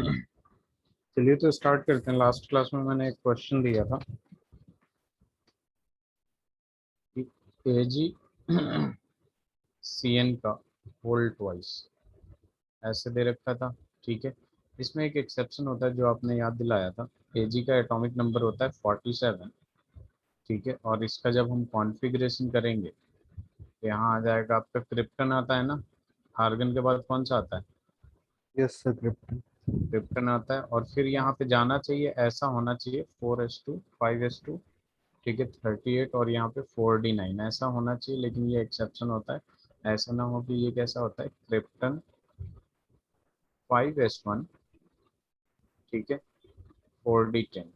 चलिए तो स्टार्ट करते हैं। लास्ट क्लास में मैंने एक क्वेश्चन दिया था कि एजी सी एन का होल ट्वाइस ऐसे दे रखा था। ठीक है, इसमें एक एक्सेप्शन होता है जो आपने याद दिलाया था। एजी का एटॉमिक नंबर होता है 47। ठीक है, और इसका जब हम कॉन्फ़िगरेशन करेंगे तो यहाँ आ जाएगा आपका क्रिप्टन आता है ना। आर्गन के बाद कौन सा आता है? Yes sir, krypton. क्रिप्टन आता है, और फिर यहाँ पे जाना चाहिए, ऐसा होना चाहिए 4s2 5s2। ठीक है, 38 और यहाँ पे 4d9 ऐसा होना चाहिए, लेकिन ये एक्सेप्शन होता है। ऐसा ना हो कि ये कैसा होता है, क्रिप्टन 5s1। ठीक है, 4d10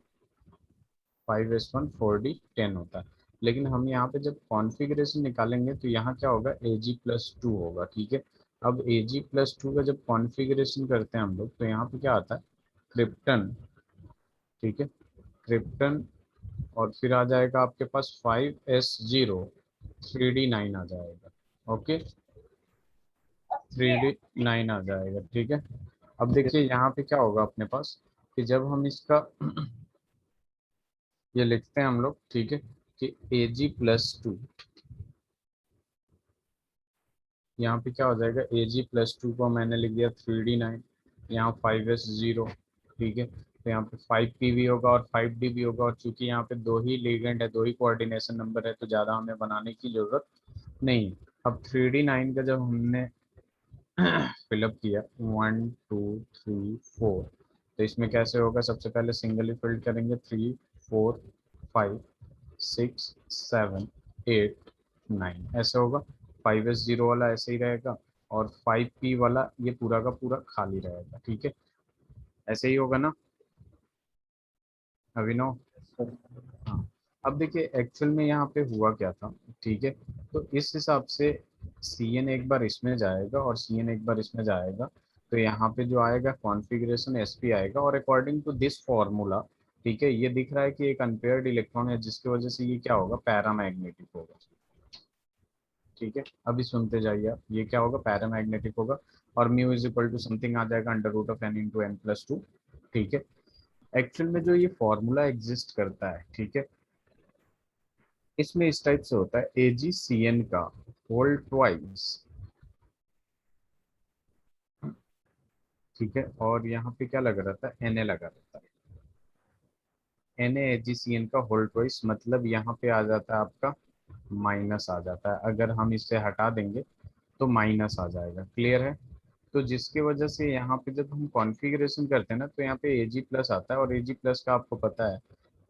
5s1 4d10 होता है। लेकिन हम यहाँ पे जब कॉन्फ़िगरेशन निकालेंगे तो यहाँ क्या होगा, AG+2 होगा। ठीक है, अब AG+2 का जब कॉन्फ़िगरेशन करते हैं हम लोग तो यहाँ पे क्या आता है, क्रिप्टन। ठीक है, क्रिप्टन, और फिर आ जाएगा आपके पास 5s0 3d9 आ जाएगा। ओके, 3d9 आ जाएगा। ठीक है, अब यस। देखिए यहाँ पे क्या होगा अपने पास कि जब हम इसका ये लिखते हैं हम लोग, ठीक है, कि AG+2, यहाँ पे क्या हो जाएगा, AG+2 को मैंने लिख दिया 3d9, यहाँ 5s0। ठीक है, तो यहाँ पे 5p भी होगा और 5d भी होगा, और चूंकि यहाँ पे दो ही लिगेंड है, दो ही कोऑर्डिनेशन नंबर है, तो ज़्यादा हमें बनाने की जरूरत नहीं। अब 3d9 का जब हमने फिलअप किया 1 2 3 4, तो इसमें कैसे होगा, सबसे पहले सिंगल ही फिल्ड करेंगे, 3 4 5 6 7 8 9 ऐसे होगा। 5s0 वाला ऐसे ही रहेगा, और 5p वाला ये पूरा का पूरा खाली रहेगा। ठीक है, ऐसे ही होगा ना अभिनव? सर। हाँ, अब देखिए एक्चुअल में यहाँ पे हुआ क्या था। ठीक है, तो इस हिसाब से सी एन एक बार इसमें जाएगा और सी एन एक बार इसमें जाएगा, तो यहाँ पे जो आएगा कॉन्फ़िगरेशन एस पी आएगा, और अकॉर्डिंग टू दिस फॉर्मूला, ठीक है, ये दिख रहा है कि एक अनपेयर्ड इलेक्ट्रॉन है, जिसकी वजह से ये क्या होगा, पैरामैग्नेटिक होगा। ठीक है, अभी सुनते जाइए आप, ये क्या होगा, पैरामैग्नेटिक होगा, और mu is equal to something आ जाएगा √n × n+2। ठीक है, एक्चुअल में जो ये फॉर्मूला एग्जिस्ट करता है, ठीक है, इसमें इस टाइप से होता है, AgCN का होल ट्वाइस। ठीक है, और यहाँ पे क्या लगा रहता है, Na लगा रहता है। NaAgCN का होल ट्वाइस, मतलब यहाँ पे आ जाता है आपका माइनस आ जाता है, अगर हम इससे हटा देंगे तो माइनस आ जाएगा। क्लियर है? तो जिसकी वजह से यहाँ पे जब हम कॉन्फ़िगरेशन करते हैं ना, तो यहाँ पे Ag+ आता है, और Ag+ का आपको पता है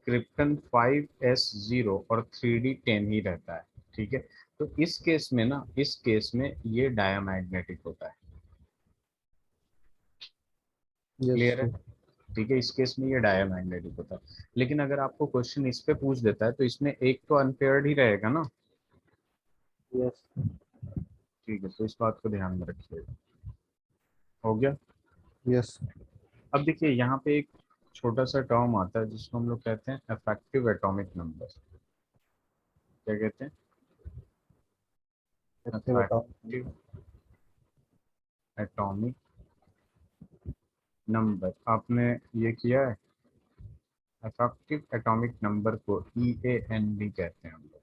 क्रिप्टन 5s0 और 3d10 ही रहता है। ठीक है, तो इस केस में ना, इस केस में ये डायमैग्नेटिक होता है। यस क्लियर है? सर। ठीक है, इस केस में ये डायमैग्नेटिक होता है। लेकिन अगर आपको क्वेश्चन इस पे पूछ देता है तो इसमें एक तो अनपेयर्ड ही रहेगा ना। यस। ठीक है, तो इस बात को ध्यान में रखिएगा। हो गया? यस। अब देखिए यहाँ पे एक छोटा सा टर्म आता है जिसको हम लोग कहते हैं इफेक्टिव एटॉमिक नंबर। क्या कहते हैं? इतने बताओ। इफेक्टिव एटॉमिक नंबर, आपने ये किया है? इफेक्टिव एटॉमिक नंबर को EAND कहते हैं हम लोग।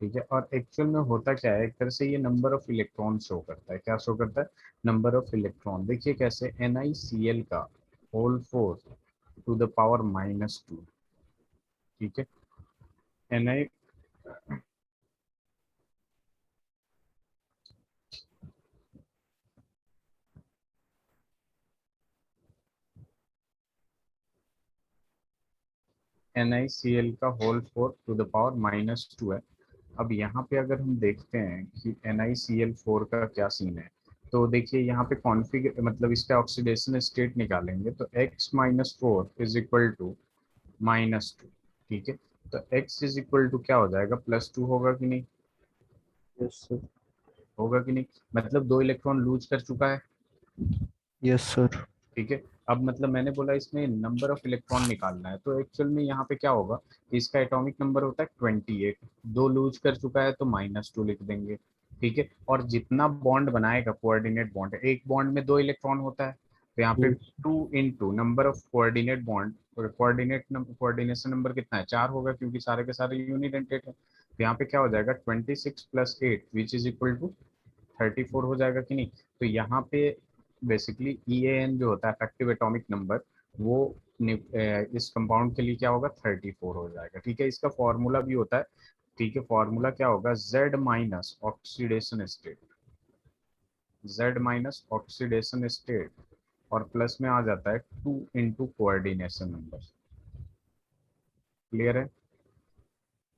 ठीक है, और एक्चुअल में होता क्या है, एक तरह से ये नंबर ऑफ इलेक्ट्रॉन शो करता है। क्या शो करता है? Number of electron. देखिए कैसे, NiCl का होल 4 ⁻²। ठीक है, Ni NiCl का होल 4 ⁻²है। अब यहाँ पे अगर हम देखते हैं कि NiCl4 का क्या सीन है, तो देखिए यहाँ पे कॉन्फिग मतलब इसका ऑक्सीडेशन स्टेट निकालेंगे तो X-4 = -2। ठीक है, तो X इज इक्वल टू क्या हो जाएगा, +2 होगा कि नहीं? Yes sir. होगा कि नहीं? मतलब दो इलेक्ट्रॉन लूज कर चुका है। Yes sir. ठीक है, अब मतलब मैंने बोला इसमें नंबर ऑफ इलेक्ट्रॉन निकालना है, तो एक्चुअल में यहाँ पे क्या होगा कि इसका एटॉमिक नंबर होता है 28। दो लूज कर चुका है तो -2 लिख देंगे। ठीक है, और जितना बॉन्ड बनाएगा, कोऑर्डिनेट बॉन्ड, एक बॉन्ड में दो इलेक्ट्रॉन होता है, तो यहाँ पे Yes. 2 number of coordinate bond, coordination number कितना है, 4 होगा क्योंकि सारे के सारे यूनिडेंटेट है। तो यहाँ पे क्या हो जाएगा 26 + 8 विच इज इक्वल टू 34 हो जाएगा कि नहीं। तो यहाँ पे बेसिकली EAN जो होता है इफेक्टिव एटॉमिक नंबर, वो इस कंपाउंड के लिए क्या होगा 34 हो जाएगा। ठीक है, इसका फॉर्मूला भी होता है। ठीक है, फॉर्मूला क्या होगा, Z minus oxidation state, Z minus oxidation state और प्लस में आ जाता है 2 × कोऑर्डिनेशन नंबर। क्लियर है,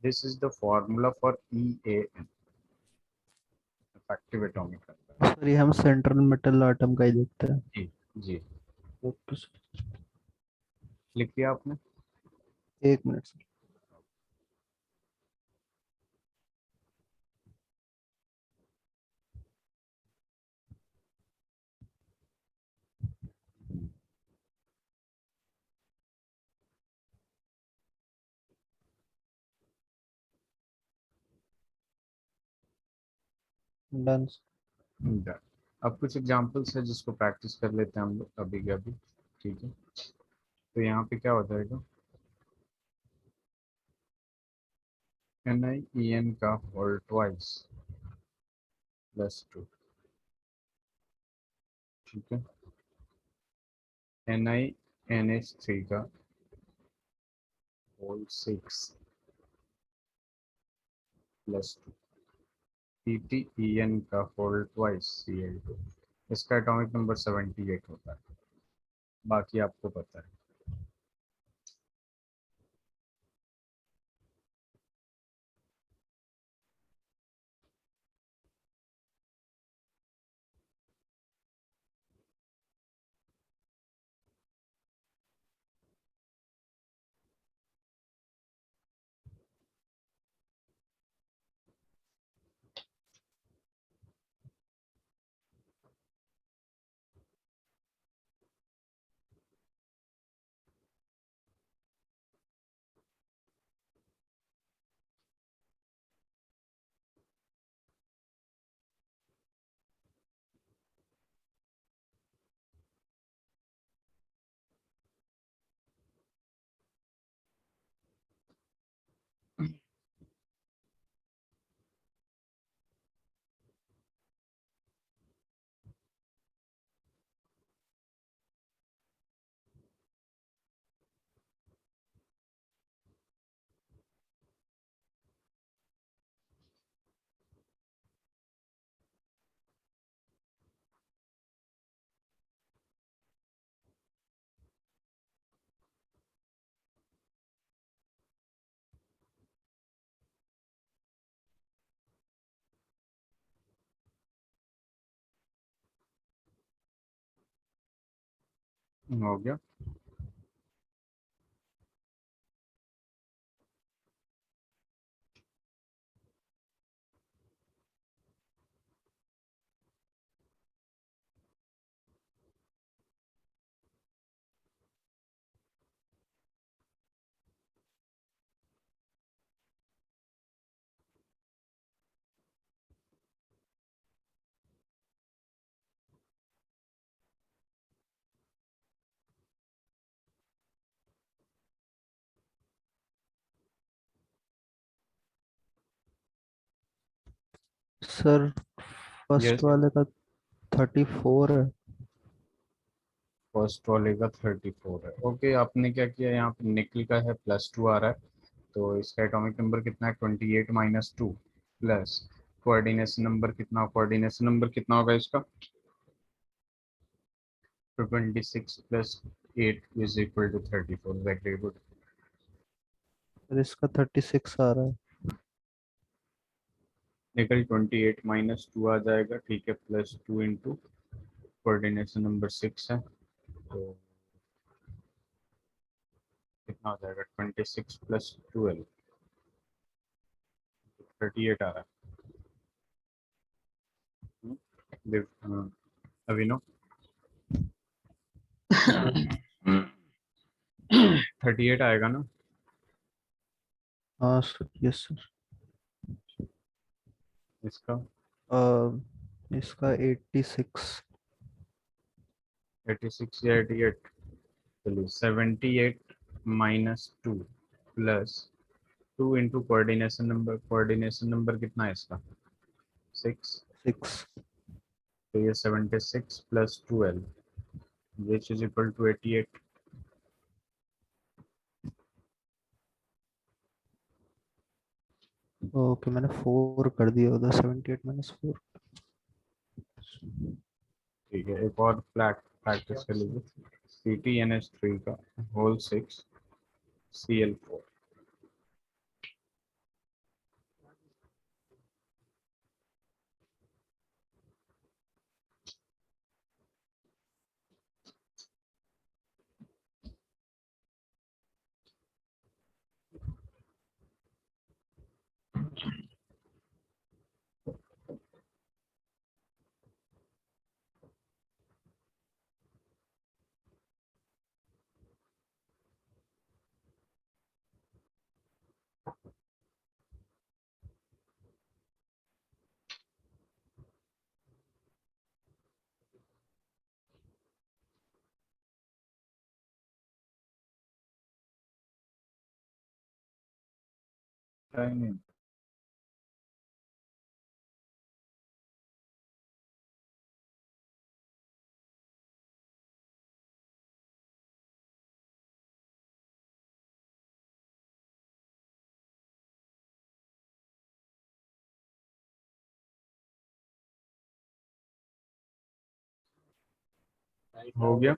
this is the formula for EAN effective atomic number. Sir ये हम सेंट्रल मेटल आटम का ही देखते हैं। जी जी, ओके सर। लिख दिया आपने। 1 मिनट सर। डन। Done. अब कुछ एग्जांपल्स है जिसको प्रैक्टिस कर लेते हैं हम लोग अभी के अभी। ठीक है, तो यहाँ पे क्या हो जाएगा, NiEN का होल ट्वाइस +2। ठीक है, NiNH3 का होल 6 +2। PtEN का होल ट्वाइस Cl2। इसका एटॉमिक नंबर 78 होता है, बाकी आपको पता है। हो गया। सर फर्स्ट यस, वाले का 34 है। फर्स्ट वाले का 34 है। ओके, आपने क्या किया, यहाँ पे निकल का है +2 आ रहा है, तो इसका एटॉमिक नंबर कितना है 28 - 2 प्लस कोऑर्डिनेशन नंबर कितना होगा इसका, तो 26 + 8 is equal to 34। Very good. Sir इसका 36 आ रहा है। निकल 28 - 2 आ जाएगा। ठीक है, +2 × कोऑर्डिनेशन नंबर 6 है, तो कितना हो जाएगा 26 + 12, 38 आ रहा है। अभिनव, 38 आएगा ना। हाँ सर, यस सर। इसका इसका 86। 86 या 88, चलिए 78 minus 2 plus 2 into coordination number, coordination number कितना है इसका 6, 6। तो ये 76 plus 12 which is equal to 88। Okay, मैंने 4 कर दिया उधर, 78 - 4। ठीक है, एक और फ्लैट प्रैक्टिस कर लीजिए। CtNH3 का होल 6 Cl4। नहीं, हो गया।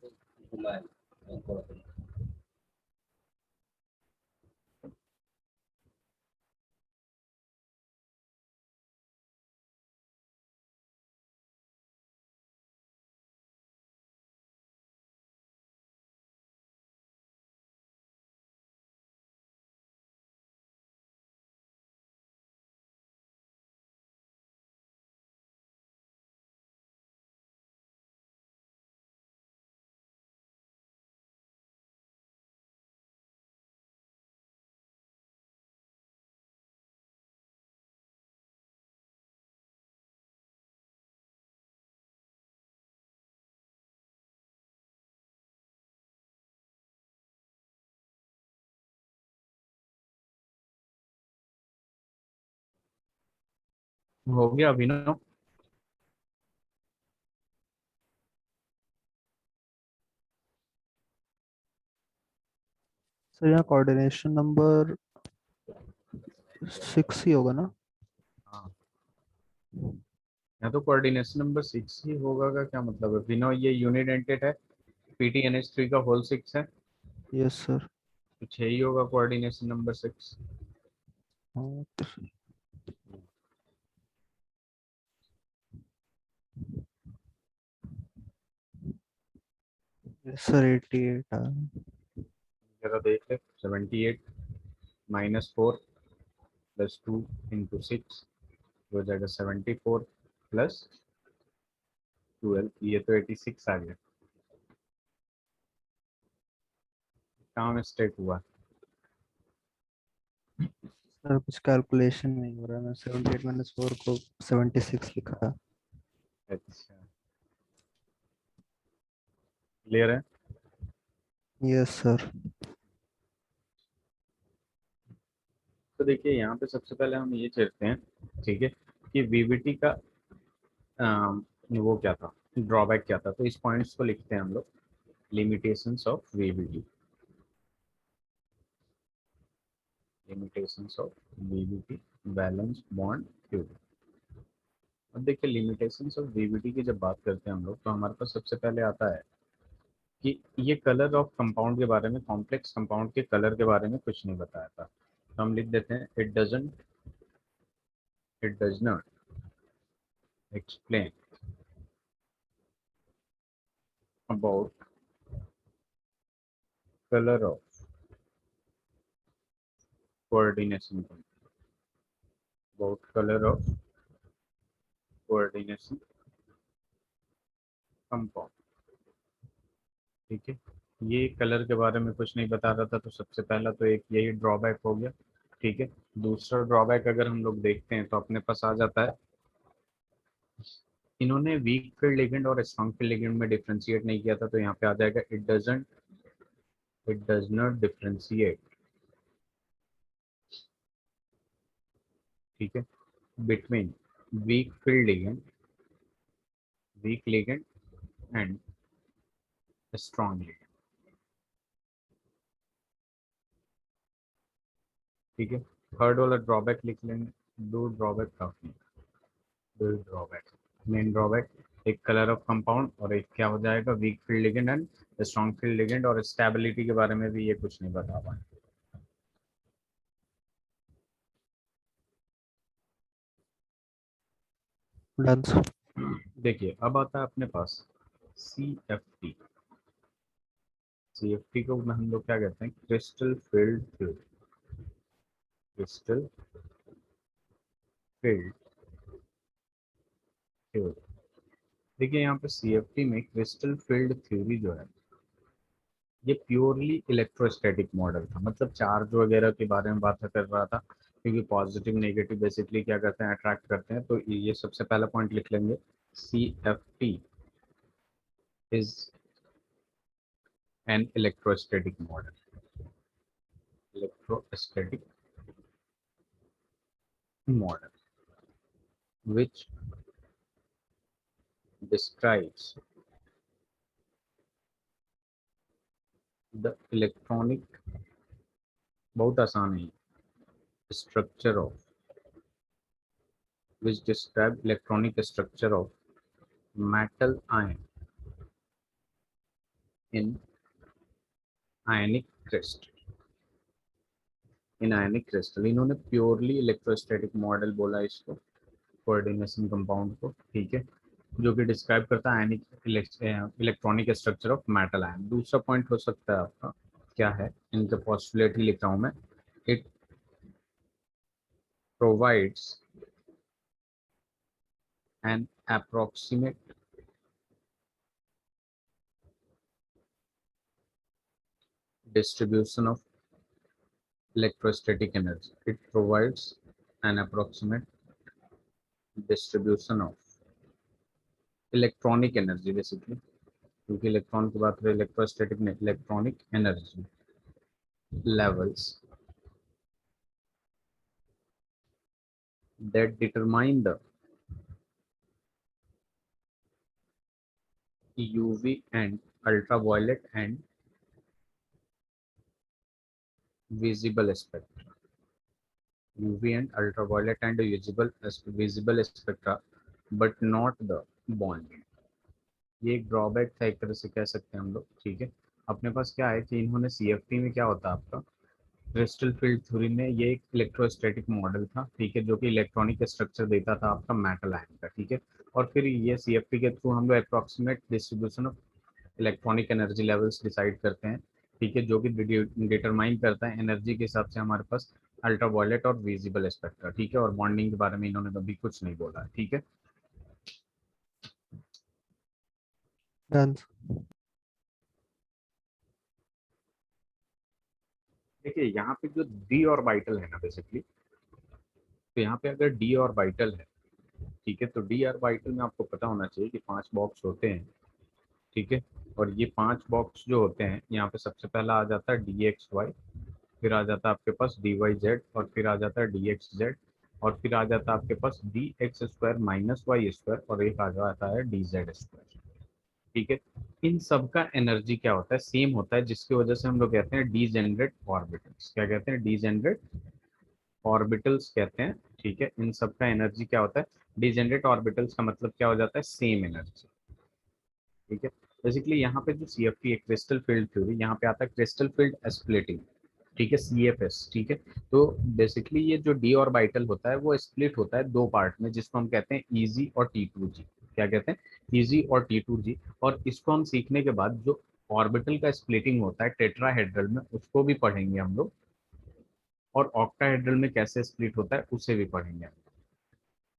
हो गया अभिनव। सर यहाँ कोऑर्डिनेशन नंबर 6 ही होगा ना? हाँ, या तो कोऑर्डिनेशन नंबर 6 ही होगा का क्या मतलब है अभिनव, ये यूनिडेंटेड है, PtNH3 का होल 6 है, यस सर। तो 6 ही होगा कोऑर्डिनेशन नंबर 6। हाँ यस सर, 88 आ रहा है। जरा देख ले, 78 माइनस 4 प्लस 2 इंटू 6 हो जाएगा 74 प्लस 12, ये तो 86 आ गया। कहाँ मिस्टेक हुआ? सर कुछ कैलकुलेशन नहीं हो रहा है, मैं 78 - 4 को 76 लिखा। अच्छा, क्लियर है। Yes sir. तो देखिए यहाँ पे सबसे पहले हम ये चलते हैं, ठीक है, कि VBT का वो क्या था, ड्रॉबैक क्या था, तो इस पॉइंट्स को लिखते हैं हम लोग। Limitations of VBT, limitations of VBT, valence bond theory. अब देखिए लिमिटेशंस ऑफ VBT की जब बात करते हैं हम लोग, तो हमारे पास सबसे पहले आता है कि ये कलर ऑफ कंपाउंड के बारे में, कॉम्प्लेक्स कंपाउंड के कलर के बारे में कुछ नहीं बताया था, तो हम लिख देते हैं it does not explain about colour of coordination, about colour of coordination compound. ठीक है, ये कलर के बारे में कुछ नहीं बता रहा था, तो सबसे पहला तो एक यही ड्रॉबैक हो गया। ठीक है, दूसरा ड्रॉबैक अगर हम लोग देखते हैं तो अपने पास आ जाता है इन्होंने वीक फील्ड लिगेंड और स्ट्रॉन्ग फील्ड लिगेंड में डिफरेंशिएट नहीं किया था, तो यहाँ पे आ जाएगा इट डज नॉट डिफरेंशिएट, ठीक है, between week field ligand, week ligand and strong ligand, ठीक है। थर्ड वाला ड्रॉबैक लिख लेंगे, दो ड्रॉबैक काफी, दो ड्रॉबैक, मेन ड्रॉबैक, एक कलर ऑफ कंपाउंड और एक क्या हो जाएगा weak field ligand and strong field ligand, और स्टेबिलिटी के बारे में भी ये कुछ नहीं बता पाए। Done sir. देखिए अब आता है अपने पास C F T. C F T को हम लोग क्या कहते हैं, crystal field theory, crystal field theory. देखिए यहाँ पे सी एफ टी में क्रिस्टल फील्ड थ्योरी जो है ये प्योरली इलेक्ट्रोस्टैटिक मॉडल था, मतलब चार्ज वगैरह के बारे में बात कर रहा था, क्योंकि पॉजिटिव नेगेटिव बेसिकली क्या करते हैं, अट्रैक्ट करते हैं। तो ये सबसे पहला पॉइंट लिख लेंगे, C F T is an electrostatic model, electrostatic model which describes the electronic, बहुत आसान है, structure of, which describe electronic structure of metal ion in ionic crystal, in ionic crystal. इन्होंने प्योरली इलेक्ट्रोस्टैटिक मॉडल बोला इसको, coordination compound को, ठीक है, जो कि डिस्क्राइब करता है आयनिक electronic structure of metal ion. दूसरा पॉइंट हो सकता है आपका, क्या है, इनके पॉस्टुलेट ही लिख रहा हूं मैं, it provides N approximate distribution of electrostatic energy. It provides an approximate distribution of electronic energy basically, क्योंकि इलेक्ट्रॉन की बात करें, इलेक्ट्रोस्टैटिक में electronic energy levels that determine the UV and ultraviolet and visible spectra, UV and ultraviolet and visible spectra, but not the bonding। ये एक drawback था एक तरह से कह सकते हैं हम लोग, ठीक है। अपने पास क्या है कि इन्होंने सीएफटी में क्या होता है आपका, क्रिस्टल फील्ड थ्योरी में ये एक इलेक्ट्रोस्टैटिक मॉडल था, ठीक है, जो कि इलेक्ट्रॉनिक स्ट्रक्चर देता था आपका मेटल आयन का, ठीक है। और फिर ये सीएफटी के थ्रू हम लोग approximate distribution of electronic energy levels decide करते हैं, ठीक है, जो कि डिटरमाइन करता है एनर्जी के हिसाब से हमारे पास अल्ट्रावायलेट और विजिबल स्पेक्ट्रा, ठीक है। और बॉन्डिंग के बारे में इन्होंने अभी कुछ नहीं बोला, ठीक है। डन। देखिए यहाँ पे जो डी ऑर्बिटल है ना बेसिकली, तो यहाँ पे अगर डी ऑर्बिटल है, ठीक है, तो डी ऑर्बिटल में आपको पता होना चाहिए कि 5 बॉक्स होते हैं, ठीक है। और ये 5 बॉक्स जो होते हैं, यहाँ पे सबसे पहला आ जाता है डी एक्स वाई, फिर आ जाता है आपके पास डी वाई जेड, और फिर आ जाता है डी एक्स जेड, और फिर आ जाता है आपके पास D x square minus Y square, और एक आ जाता है डी जेड स्क्वायर, ठीक है। इन सब का एनर्जी क्या होता है, सेम होता है, जिसकी वजह से हम लोग कहते हैं डीजेनरेट ऑर्बिटल्स। क्या कहते हैं, डीजेनरेट ऑर्बिटल्स कहते हैं, ठीक है। इन सब का एनर्जी क्या होता है, डीजेनरेट ऑर्बिटल्स का मतलब क्या हो जाता है, सेम एनर्जी, ठीक है। बेसिकली यहाँ पे जो सी एफ टी है, क्रिस्टल फील्ड थ्योरी, यहाँ पे आता है क्रिस्टल फील्ड स्प्लिटिंग, ठीक है, सी एफ एस, ठीक है। तो बेसिकली ये जो डी ऑर्बिटल होता है वो स्प्लिट होता है दो पार्ट में, जिसको हम कहते हैं ईजी और टी टू जी। क्या कहते हैं, ईजी और टी टू जी। और इसको हम सीखने के बाद जो ऑर्बिटल का स्प्लिटिंग होता है टेट्राहेड्रल में, उसको भी पढ़ेंगे हम लोग, और ऑक्टाहेड्रल में कैसे स्प्लिट होता है उसे भी पढ़ेंगे,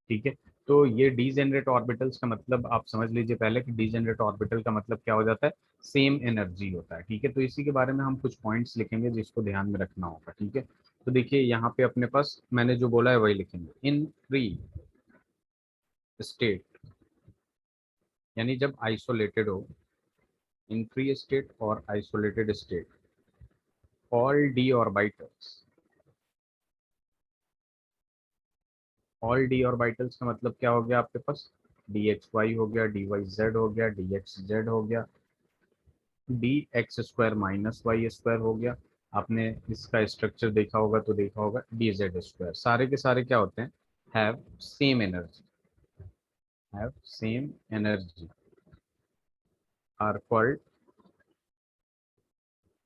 ठीक है। तो ये डीजेनरेट ऑर्बिटल्स का मतलब आप समझ लीजिए पहले कि डीजेनरेट ऑर्बिटल का मतलब क्या हो जाता है, सेम एनर्जी होता है, ठीक है। तो इसी के बारे में हम कुछ पॉइंट्स लिखेंगे जिसको ध्यान में रखना होगा, ठीक है। तो देखिए यहाँ पे अपने पास मैंने जो बोला है वही लिखेंगे, इन फ्री स्टेट यानी जब आइसोलेटेड हो, इन फ्री स्टेट और isolated state, all D orbitals, all D orbitals का मतलब क्या हो गया आपके पास, डी एक्स वाई हो गया, डी वाई जेड हो गया, डी एक्स जेड हो गया, d x square minus Y square हो गया। आपने इसका स्ट्रक्चर देखा होगा तो देखा होगा डी जेड स्क्वायर, सारे के सारे क्या होते हैं, have same energy, have same energy, are called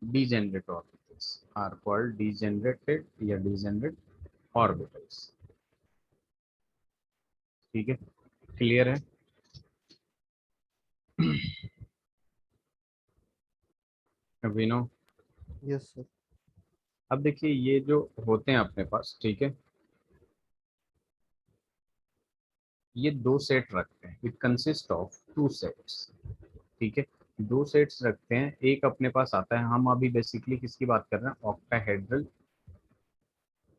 degenerate orbitals, are called degenerated या डीजेनरेट ऑर्बिटल्स। ठीक है, क्लियर है। Abhinav, yes sir. अब देखिए ये जो होते हैं अपने पास, ठीक है, ये दो सेट रखते हैं, it consist of two sets. ठीक है, दो सेट्स रखते हैं, एक अपने पास आता है, हम अभी बेसिकली किसकी बात कर रहे हैं, ऑक्टाहेड्रल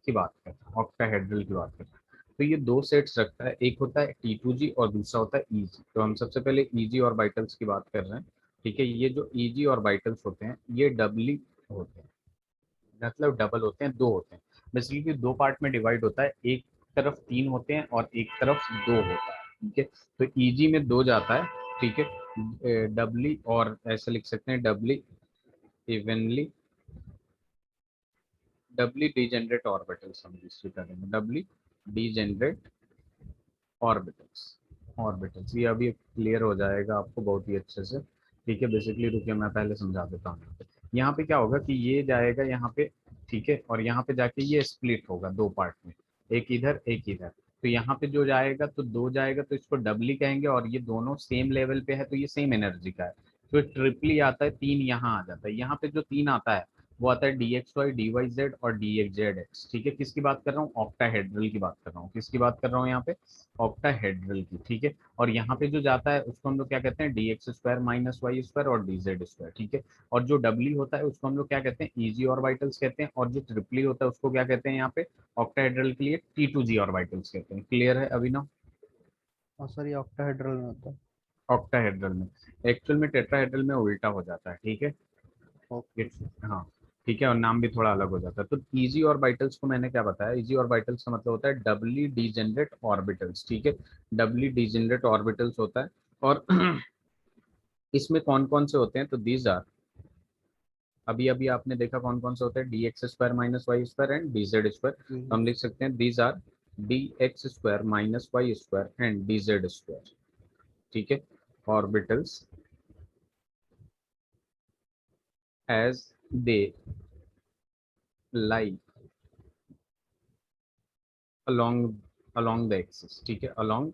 की बात कर रहे हैं, ऑक्टाहेड्रल की बात कर रहे हैं। तो ये दो सेट्स रखता है, एक होता है T2G और दूसरा होता है EG। तो हम सबसे पहले EG ऑर्बिटल्स की बात कर रहे हैं। ठीक है, ये जो EG ऑर्बिटल्स होते हैं ये डबली होते हैं, मतलब डबल होते हैं, दो होते हैं। बेसिकली दो पार्ट में डिवाइड होता है, एक तरफ तीन होते हैं और एक तरफ दो होता है। ठीक है, तो ईजी में दो जाता है। ठीक है, डबली, और ऐसे लिख सकते हैं डबली इवनली, डबली डीजेनरेट ऑर्बिटल्स हम इससे करेंगे, डबली डीजेनरेट ऑर्बिटल्स, ऑर्बिटल्स ये अभी क्लियर हो जाएगा आपको बहुत ही अच्छे से। ठीक है, बेसिकली रुकिए मैं पहले समझा देता हूँ। यहाँ पे क्या होगा कि ये जाएगा यहाँ पे, ठीक है, और यहाँ पे जाके ये स्प्लिट होगा दो पार्ट में, एक इधर एक इधर। तो यहाँ पे जो जाएगा तो दो जाएगा तो इसको डबली कहेंगे, और ये दोनों सेम लेवल पे है तो ये सेम एनर्जी का है। तो ट्रिपली आता है, तीन यहाँ आ जाता है। यहाँ पे जो तीन आता है वो आता है D x Y, D Y Z और डी एक्स जेड एक्स। ठीक है, किसकी बात कर रहा हूँ, ऑक्टाहेड्रल की बात कर रहा हूँ, किसकी बात कर रहा हूँ यहाँ पे, ऑक्टाहेड्रल की। ठीक है, और यहाँ पे जो जाता है उसको हम लोग क्या कहते हैं, d x square minus Y square और डी जेड स्क्वायर। ठीक है, और जो डबली होता है उसको हम लोग क्या कहते हैं, ईजी ऑर्बिटल्स कहते हैं, और जो ट्रिपली होता है उसको क्या कहते हैं यहाँ पे, ऑक्टाहेड्रल के लिए T2G ऑर्बिटल्स कहते हैं। क्लियर है अभिनव। हाँ सर, ये ऑक्टाहेड्रल में होता है। ऑक्टाहेड्रल में, एक्चुअल में टेट्राहेड्रल में उल्टा हो जाता है। ठीक है, ओके। हाँ, ठीक है, और नाम भी थोड़ा अलग हो जाता है। तो इजी ऑर्बिटल्स को मैंने क्या बताया, इजी ऑर्बिटल्स का मतलब होता है डबली डीजेनरेट ऑर्बिटल्स। ठीक है, डबली डीजेनरेट ऑर्बिटल्स होता है। और इसमें कौन कौन से होते हैं, तो दीज आर, अभी अभी आपने देखा कौन कौन से होते हैं, d x square minus Y square and d Z square. तो हम लिख सकते हैं these are D x square minus Y square and d Z square. ठीक है, orbitals as they lie along along the axis। ठीक है, along,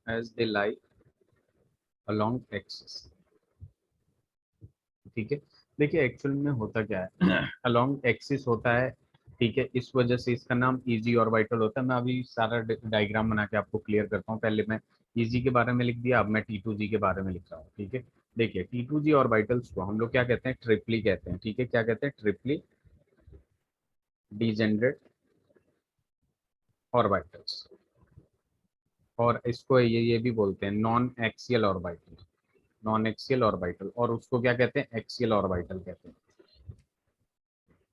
as they lie along axis। ठीक है, देखिए एक्चुअल में होता क्या है along axis होता है। ठीक है, इस वजह से इसका नाम इजी ऑर्बिटल होता है। मैं अभी सारा डायग्राम बना के आपको क्लियर करता हूँ। पहले मैं इजी के बारे में लिख दिया, अब मैं T2G के बारे में लिख रहा हूँ। ठीक है, देखिए T2G ऑर्बिटल्स को हम लोग क्या कहते हैं, ट्रिपली कहते हैं। ठीक है, क्या कहते हैं, ट्रिपली डीजेनरेट ऑर्बिटल्स। और इसको ये भी बोलते हैं non axial orbital, non axial orbital, और उसको क्या कहते हैं, एक्सियल ऑर्बिटल कहते हैं।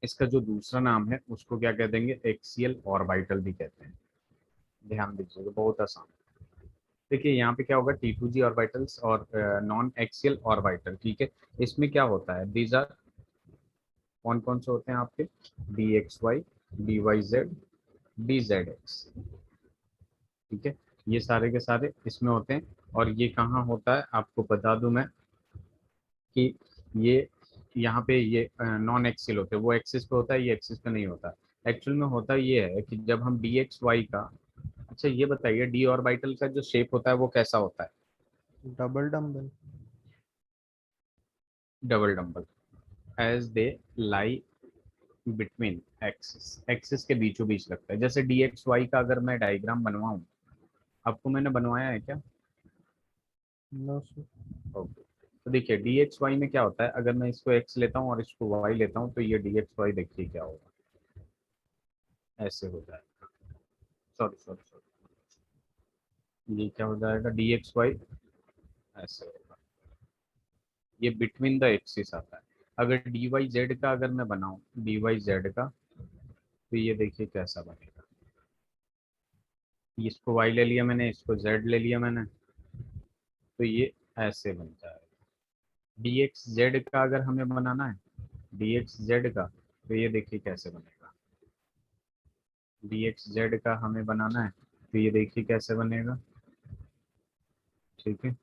इसका जो दूसरा नाम है उसको क्या कह देंगे, एक्सियल ऑर्बिटल भी कहते हैं। ध्यान दीजिएगा, बहुत आसान। देखिए यहाँ पे क्या होगा, T2G ऑर्बिटल्स और नॉन एक्सियल ऑर्बिटल। ठीक है, इसमें क्या होता है, दीज आर, कौन कौन से होते हैं आपके, d x Y, D Y Z, D Z x. ठीक है, ये सारे के सारे इसमें होते हैं। और ये कहाँ होता है आपको बता दूं मैं, कि ये यहाँ पे ये नॉन एक्सियल होते हैं, वो एक्सिस पे होता है, ये एक्सिस पे नहीं होता। एक्चुअल में होता ये है कि जब हम डी एक्स वाई का, अच्छा ये बताइए डी ऑर्बिटल का जो शेप होता है वो कैसा होता है, double dumbbell. Double dumbbell, as they lie between axis, axis के बीचों बीच लगता है। जैसे डी एक्स वाई का अगर मैं डायग्राम बनवाऊं, आपको मैंने बनवाया है क्या, नो सर। ओके। तो देखिए डी एक्स वाई में क्या होता है, अगर मैं इसको एक्स लेता हूँ और इसको वाई लेता हूँ तो ये डी एक्स वाई देखिए क्या होगा, ऐसे हो जाएगा, सॉरी सॉरी सॉरी, ये क्या हो जाएगा, डी एक्स वाई ऐसे होगा, ये बिटवीन द एक्सिस आता है। अगर डी वाई जेड का अगर मैं बनाऊं, डी वाई जेड का, तो ये देखिए कैसा बनेगा। इसको वाई ले लिया मैंने, इसको जेड ले लिया मैंने, तो ये ऐसे बन जाएगा। डी एक्स जेड का अगर हमें बनाना है, डी एक्स जेड का, तो ये देखिए कैसे बनेगा। डी एक्स जेड का हमें बनाना है, तो ये देखिए कैसे बनेगा। ठीक है,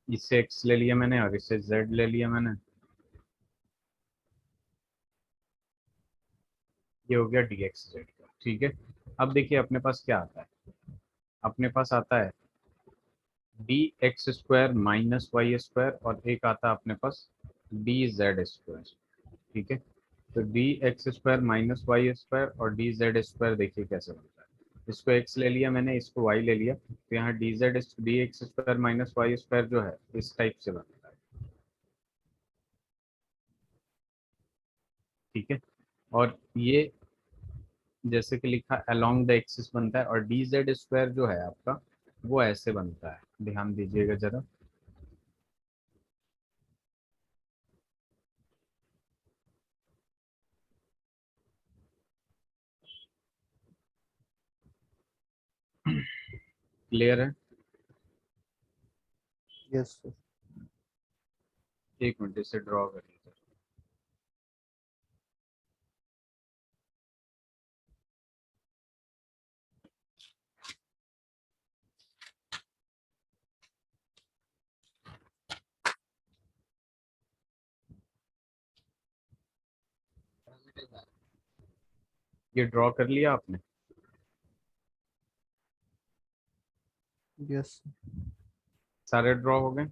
इससे एक्स ले लिया मैंने और इससे जेड ले लिया मैंने, ये हो गया डी एक्स जेड का। ठीक है, अब देखिए अपने पास क्या आता है, अपने पास आता है D x square minus Y square, और एक आता है अपने पास डी जेड स्क्वायर। ठीक है, तो D x square minus Y square और डी जेड स्क्वायर देखिए कैसे बनता है। इसको एक्स ले लिया मैंने, इसको वाई ले लिया, तो यहाँ d x square minus Y square जो है इस टाइप से बनता है। ठीक है, और ये जैसे कि लिखा अलोंग द एक्सिस बनता है, और डी जेड स्क्वायर जो है आपका वो ऐसे बनता है, ध्यान दीजिएगा जरा। क्लियर है? Yes sir. एक मिनट इसे ड्रॉ कर लीजिए। ये ड्रॉ कर लिया आपने? यस। सारे ड्रॉ हो गए?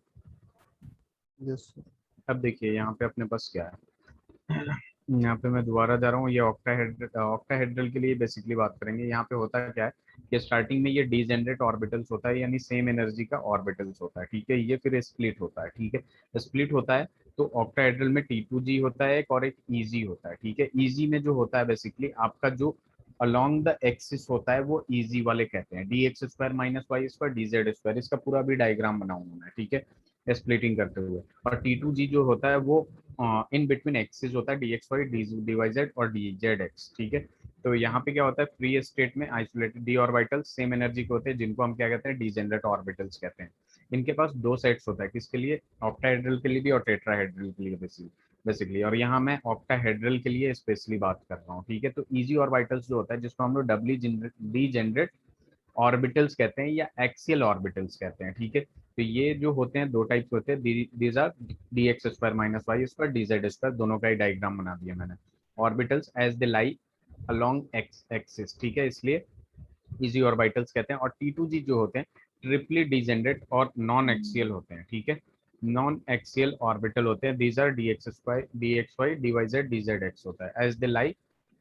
Yes sir. अब देखिए यहाँ पे अपने पास क्या है, यहाँ पे मैं दोबारा जा रहा हूँ, ये ऑक्टाहेड्रल के लिए बेसिकली बात करेंगे। यहाँ पे होता क्या है कि स्टार्टिंग में ये डीजेनरेट ऑर्बिटल्स होता है, यानी सेम एनर्जी का ऑर्बिटल्स होता है। ठीक है, ये फिर स्प्लिट होता है। ठीक है, स्प्लिट होता है तो ऑक्टाहेड्रल में T2G होता है एक, और एक ईजी होता है। ठीक है, ईजी में जो होता है बेसिकली आपका जो अलोंग द एक्सिस होता है वो ईजी वाले कहते हैं, d x square minus Y square D Z square. इसका पूरा भी डायग्राम बनाऊंगा मैं, ठीक है, स्प्लिटिंग करते हुए। और T2G जो होता है वो इन बिटवीन एक्सिस होता है, D x Y D Y Z और डी जेड एक्स। ठीक है, तो यहाँ पे क्या होता है, फ्री स्टेट में isolated d orbitals same energy के होते हैं, जिनको हम क्या कहते हैं, डीजेनरेट ऑर्बिटल्स कहते हैं। इनके पास दो सेट्स होता है, किसके लिए, ऑक्टाहेड्रल के लिए भी और टेट्राहेड्रल के लिए बेसिकली। और यहाँ मैं ऑक्टाहेड्रल के लिए स्पेशली बात कर रहा हूँ। ठीक है, तो इजी ऑर्बिटल्स जो होता है जिसको हम लोग डबली डीजेनरेट ऑर्बिटल्स कहते हैं या एक्सियल ऑर्बिटल्स कहते हैं। ठीक है, तो ये जो होते हैं दो टाइप्स होते हैं, these are D x square minus Y square D Z square, दोनों का ही डायग्राम बना दिया मैंने। Orbitals as they lie along x axis, ठीक है, इसलिए इजी ऑर्बिटल्स कहते हैं। और T2G जो होते हैं ट्रिपली डिजेनरेट और नॉन एक्सियल होते हैं। ठीक है, नॉन एक्सियल ऑर्बिटल होते हैं, these are D x square D x Y D Y Z D Z X होता है, as they lie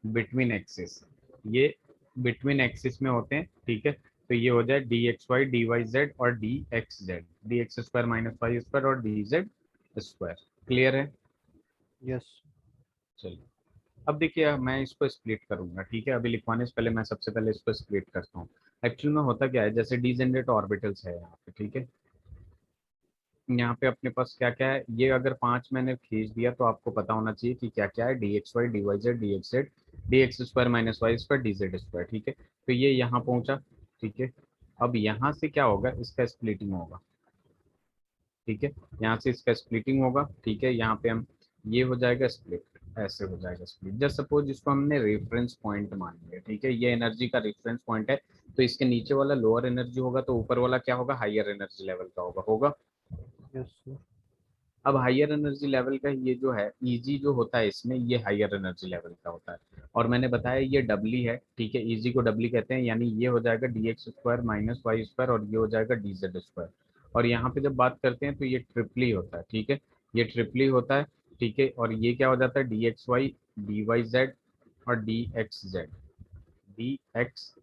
between axis, ये बिटवीन एक्सिस में होते हैं। ठीक है, तो ये हो जाए D x Y D Y Z और D x Z, D x square minus Y square और डी जेड स्क्वायर। क्लियर है? यस। चलिए, अब देखिए मैं इसको स्प्लिट करूंगा। ठीक है, अभी लिखवाने से पहले मैं सबसे पहले इसको स्प्लिट करता हूँ। एक्चुअल में होता क्या है, जैसे डीजेनरेट ऑर्बिटल्स है यहाँ पे। ठीक है, यहाँ पे अपने पास क्या क्या है, ये अगर पांच मैंने खींच दिया तो आपको पता होना चाहिए कि क्या क्या है, D x Y D Y Z D x Z D x square minus Y square D Z square. ठीक है, तो ये यहाँ पहुंचा। ठीक है, अब यहाँ से क्या होगा, इसका स्प्लिटिंग होगा। ठीक है, यहाँ से इसका स्प्लिटिंग होगा। ठीक है, यहाँ पे हम ये हो जाएगा स्प्लिट, ऐसे हो जाएगा स्प्लिट। जस्ट सपोज इसको हमने रेफरेंस पॉइंट मान लिया। ठीक है, ये एनर्जी का रेफरेंस पॉइंट है, तो इसके नीचे वाला लोअर एनर्जी होगा, तो ऊपर वाला क्या होगा, हायर एनर्जी लेवल का होगा। Yes sir. अब हायर एनर्जी लेवल का ये जो है ईजी जो होता है इसमें, ये हायर एनर्जी लेवल का होता है, और मैंने बताया ये डबली है। ठीक है, ईजी को डबली कहते हैं, यानी ये हो जाएगा d x square minus Y square और ये हो जाएगा डी जेड स्क्वायर। और यहाँ पे जब बात करते हैं तो ये ट्रिपली होता है। ठीक है, ये ट्रिपली होता है। ठीक है, और ये क्या हो जाता है, D x Y D Y Z और D x Z D x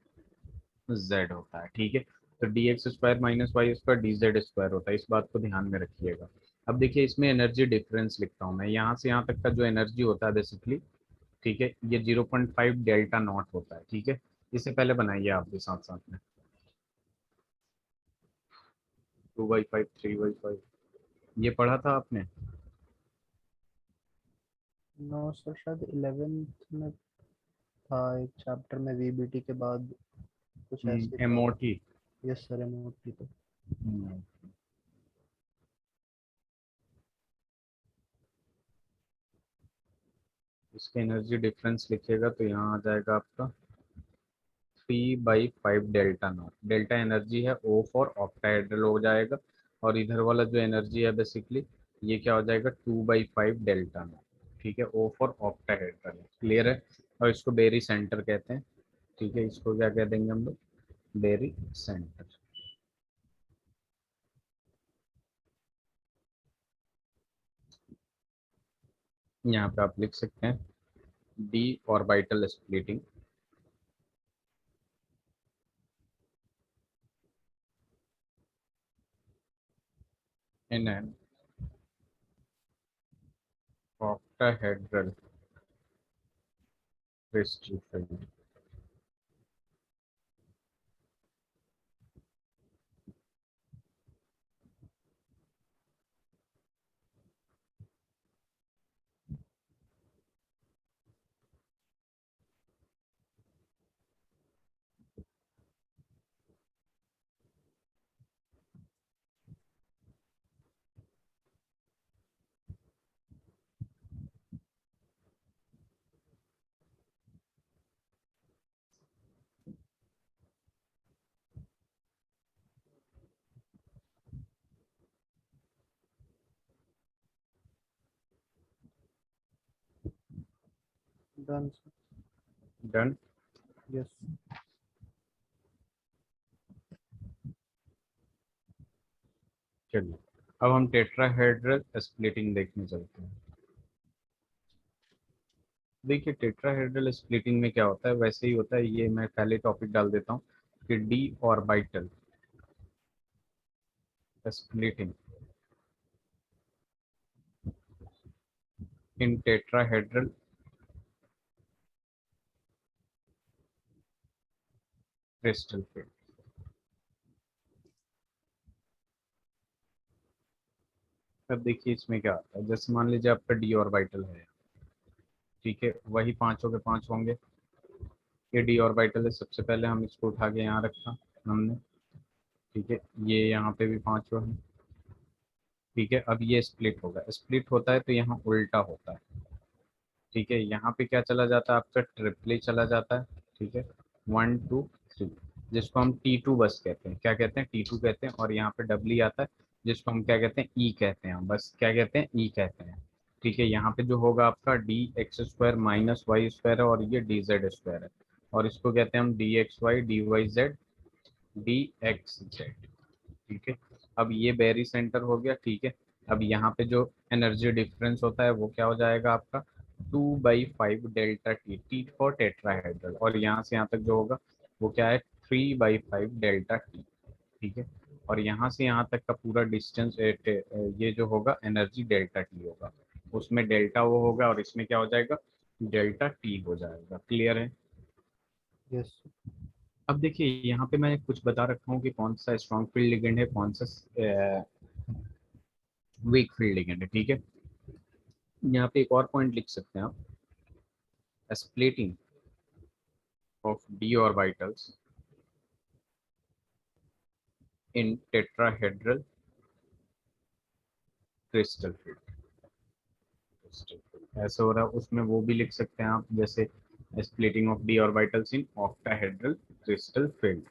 Z होता है। ठीक है, तो D x square minus Y square D Z square होता है, इस बात को ध्यान में रखिएगा। अब देखिए इसमें एनर्जी डिफरेंस लिखता हूँ मैं, यहाँ से यहाँ तक का जो एनर्जी होता है बेसिकली ठीक है, ये 0.5 डेल्टा नॉट होता है। ठीक है, इससे पहले बनाइए आप भी साथ साथ में। 2/5, 3/5, ये पढ़ा था आपने? नो सर, शायद 11th में था, एक चैप्टर में वीबीटी के बाद कुछ ऐसे था। एमओटी। यस सर, एमओटी तो। इसके एनर्जी डिफरेंस लिखिएगा तो यहाँ आ जाएगा आपका 3/5 डेल्टा नॉट। डेल्टा एनर्जी है, ओ फॉर ऑक्टाहेड्रल हो जाएगा, और इधर वाला जो एनर्जी है बेसिकली ये क्या हो जाएगा, 2/5 डेल्टा नॉट। ठीक है, ओ फॉर ऑक्टाहेड्रल। क्लियर है? और इसको बेरी सेंटर कहते हैं। ठीक है, इसको क्या कह देंगे हम लोग, बेरी सेंटर। यहाँ पे आप लिख सकते हैं D orbital splitting in an octahedral crystal field. Done sir. Done. Yes. चलिए, अब हम टेट्राहेड्रल स्प्लिटिंग देखने चलते हैं। देखिए, टेट्राहेड्रल स्प्लिटिंग में क्या होता है, वैसे ही होता है। ये मैं पहले टॉपिक डाल देता हूँ कि डी ऑर्बिटल स्प्लिटिंग इन टेट्राहेड्रल क्रिस्टल फील्ड। अब देखिए इसमें क्या होता है, जैसे मान लीजिए आपका डी ऑर्बिटल है। ठीक है, वही पांचों के पांच होंगे। ये डी ऑर्बिटल है, सबसे पहले हम इसको उठा के यहाँ रखा हमने। ठीक है, ये यहाँ पे भी पांचों है। ठीक है, अब ये स्प्लिट होगा, स्प्लिट होता है तो यहाँ उल्टा होता है। ठीक है, यहाँ पे क्या चला जाता है, आपका ट्रिपली चला जाता है। ठीक है, 1 2 3, जिसको हम T2 बस कहते हैं। क्या कहते हैं, T2 कहते हैं। और यहाँ पे डबली आता है, जिसको हम क्या कहते हैं, ई कहते हैं। हम बस क्या कहते हैं, ई कहते हैं। ठीक है, यहाँ पे जो होगा आपका dx² - y² है, और ये dz² है, और इसको कहते हैं हम dxy dyz dxz। ठीक है, अब ये बेरी सेंटर हो गया। ठीक है, अब यहाँ पे जो एनर्जी डिफरेंस होता है वो क्या हो जाएगा आपका 2/5 delta T, T for tetrahedral, और यहाँ से यहाँ तक जो होगा वो क्या है, 3/5 डेल्टा टी। ठीक है, और यहाँ से यहाँ तक का पूरा डिस्टेंस ये जो होगा एनर्जी डेल्टा टी होगा। उसमें डेल्टा वो होगा और इसमें क्या हो जाएगा, डेल्टा टी हो जाएगा। क्लियर है? यस। अब देखिए यहाँ पे मैं कुछ बता रखा हूँ कि कौन सा स्ट्रॉन्ग फील्ड लिगेंड है, कौन सा वीक फील्ड लिगेंड है। ठीक है, यहाँ पे एक और पॉइंट लिख सकते हैं आप, splitting of d orbitals in tetrahedral crystal field। ऐसा हो रहा है, उसमें वो भी लिख सकते हैं आप, जैसे splitting of d orbitals in octahedral crystal field।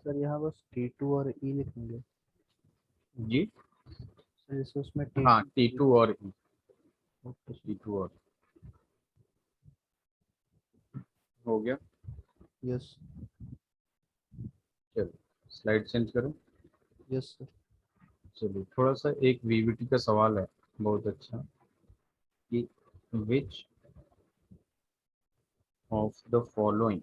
Sir यहाँ बस T2 और E लिखेंगे जी सर, जैसे उसमें हाँ, T2। T2 और E, ओके सर। T2 और हो गया। यस। चलो स्लाइड चेंज करो। Yes sir. चलिए थोड़ा सा एक वीवीटी का सवाल है, बहुत अच्छा, कि which of the following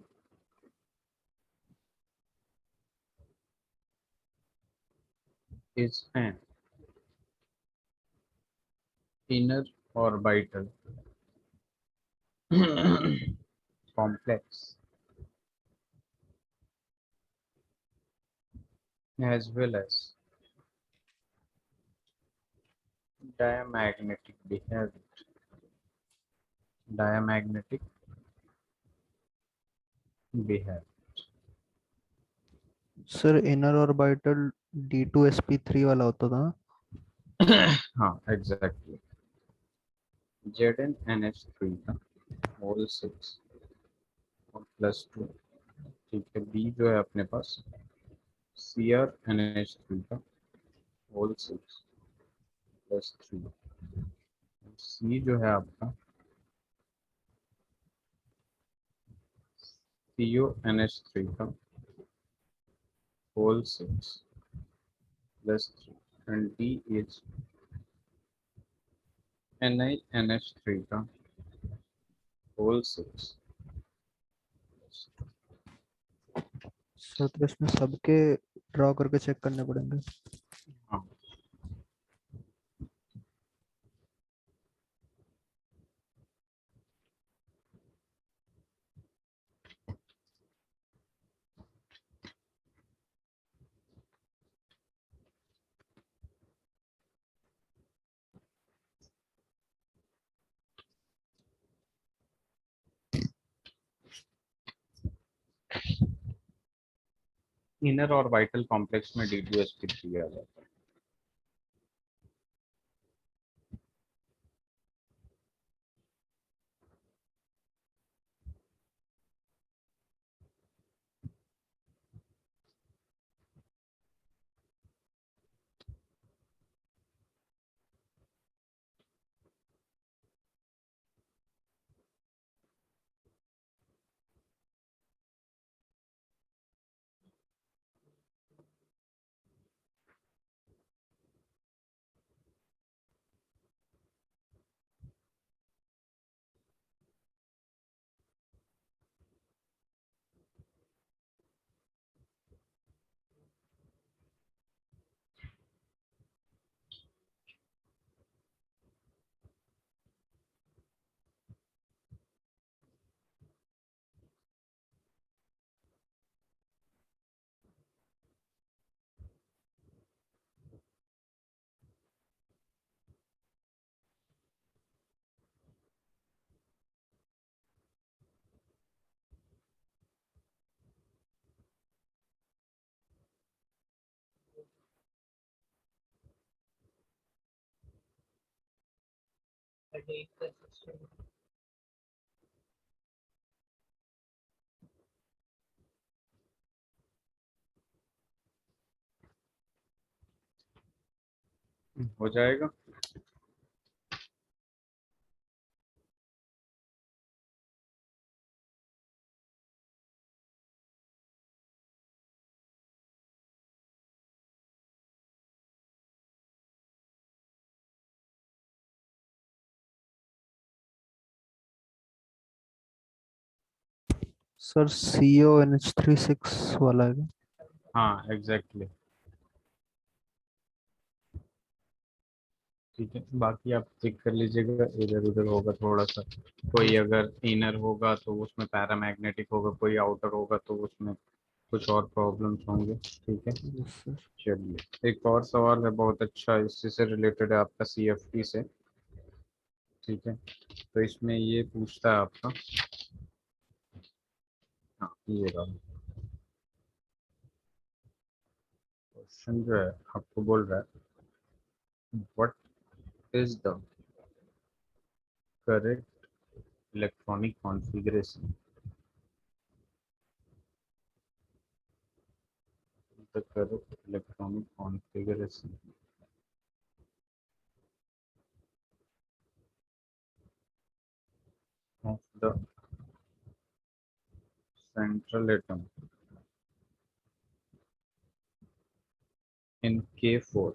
is an inner orbital complex as well as diamagnetic behavior. Diamagnetic behavior. Sir inner orbital D2sp3 वाला होता था। हाँ एग्जैक्टली, ZnNH3 का होल 6 और +2। ठीक है, बी जो है अपने पास CrNH3 का होल 6 +3। सी जो है आपका CuNH3 का whole 6 +3 and D is NiNH3 का होल 6। सर तो इसमें सबके ड्रॉ करके चेक करने पड़ेंगे। हाँ इनर और वाइटल कॉम्प्लेक्स में D2sp3 आ जाता है। हो जाएगा। सर CONH36 वाला है क्या? हाँ एग्जैक्टली। ठीक है, बाकी आप चेक कर लीजिएगा, इधर उधर होगा थोड़ा सा, कोई अगर इनर होगा तो उसमें पैरामैग्नेटिक होगा, कोई आउटर होगा तो उसमें कुछ और प्रॉब्लम्स होंगे। ठीक है, यस सर। चलिए एक और सवाल है बहुत अच्छा, इसी से रिलेटेड है आपका CFT से। ठीक है, तो इसमें ये पूछता है आपका, हाँ ये रहा क्वेश्चन जो है, आपको बोल रहा है what is the correct electronic configuration the correct electronic configuration of the central atom in K4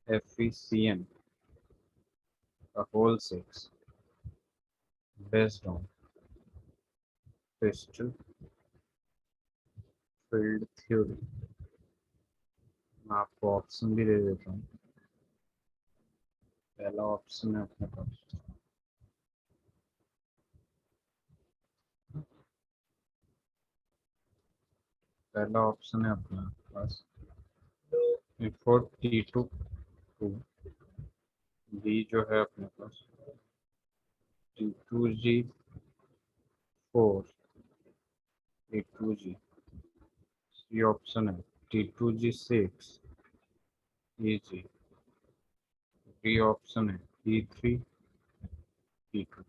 FeCN, the whole 6, based on crystal field theory. मैं आपको ऑप्शन भी दे देता हूँ. पहला ऑप्शन है अपने पास, पहला ऑप्शन है अपने पास फोर T2 बी जो है अपने पास T2G4 T2G, सी ऑप्शन है T2G6 EG, डी ऑप्शन है E3 E2.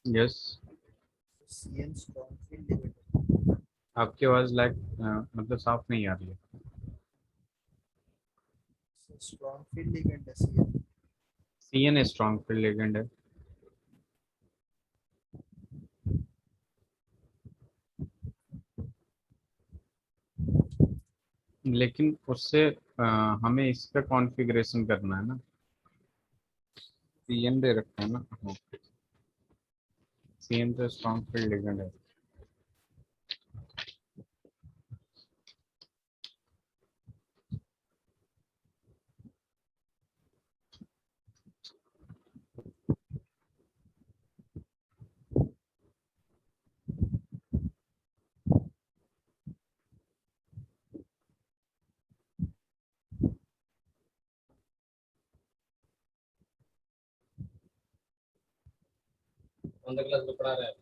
Yes, CN strong field ligand. आपकी आवाज मतलब साफ नहीं आ रही है. Strong field ligand है CN. CN strong field ligand है. लेकिन उससे हमें इसका कॉन्फ़िगरेशन करना है ना. CN दे रखते हैं ना. हाँ, CN तो स्ट्रॉन्ग फील्ड लिगेंड है. कौन सा क्लास में पढ़ा रहा है?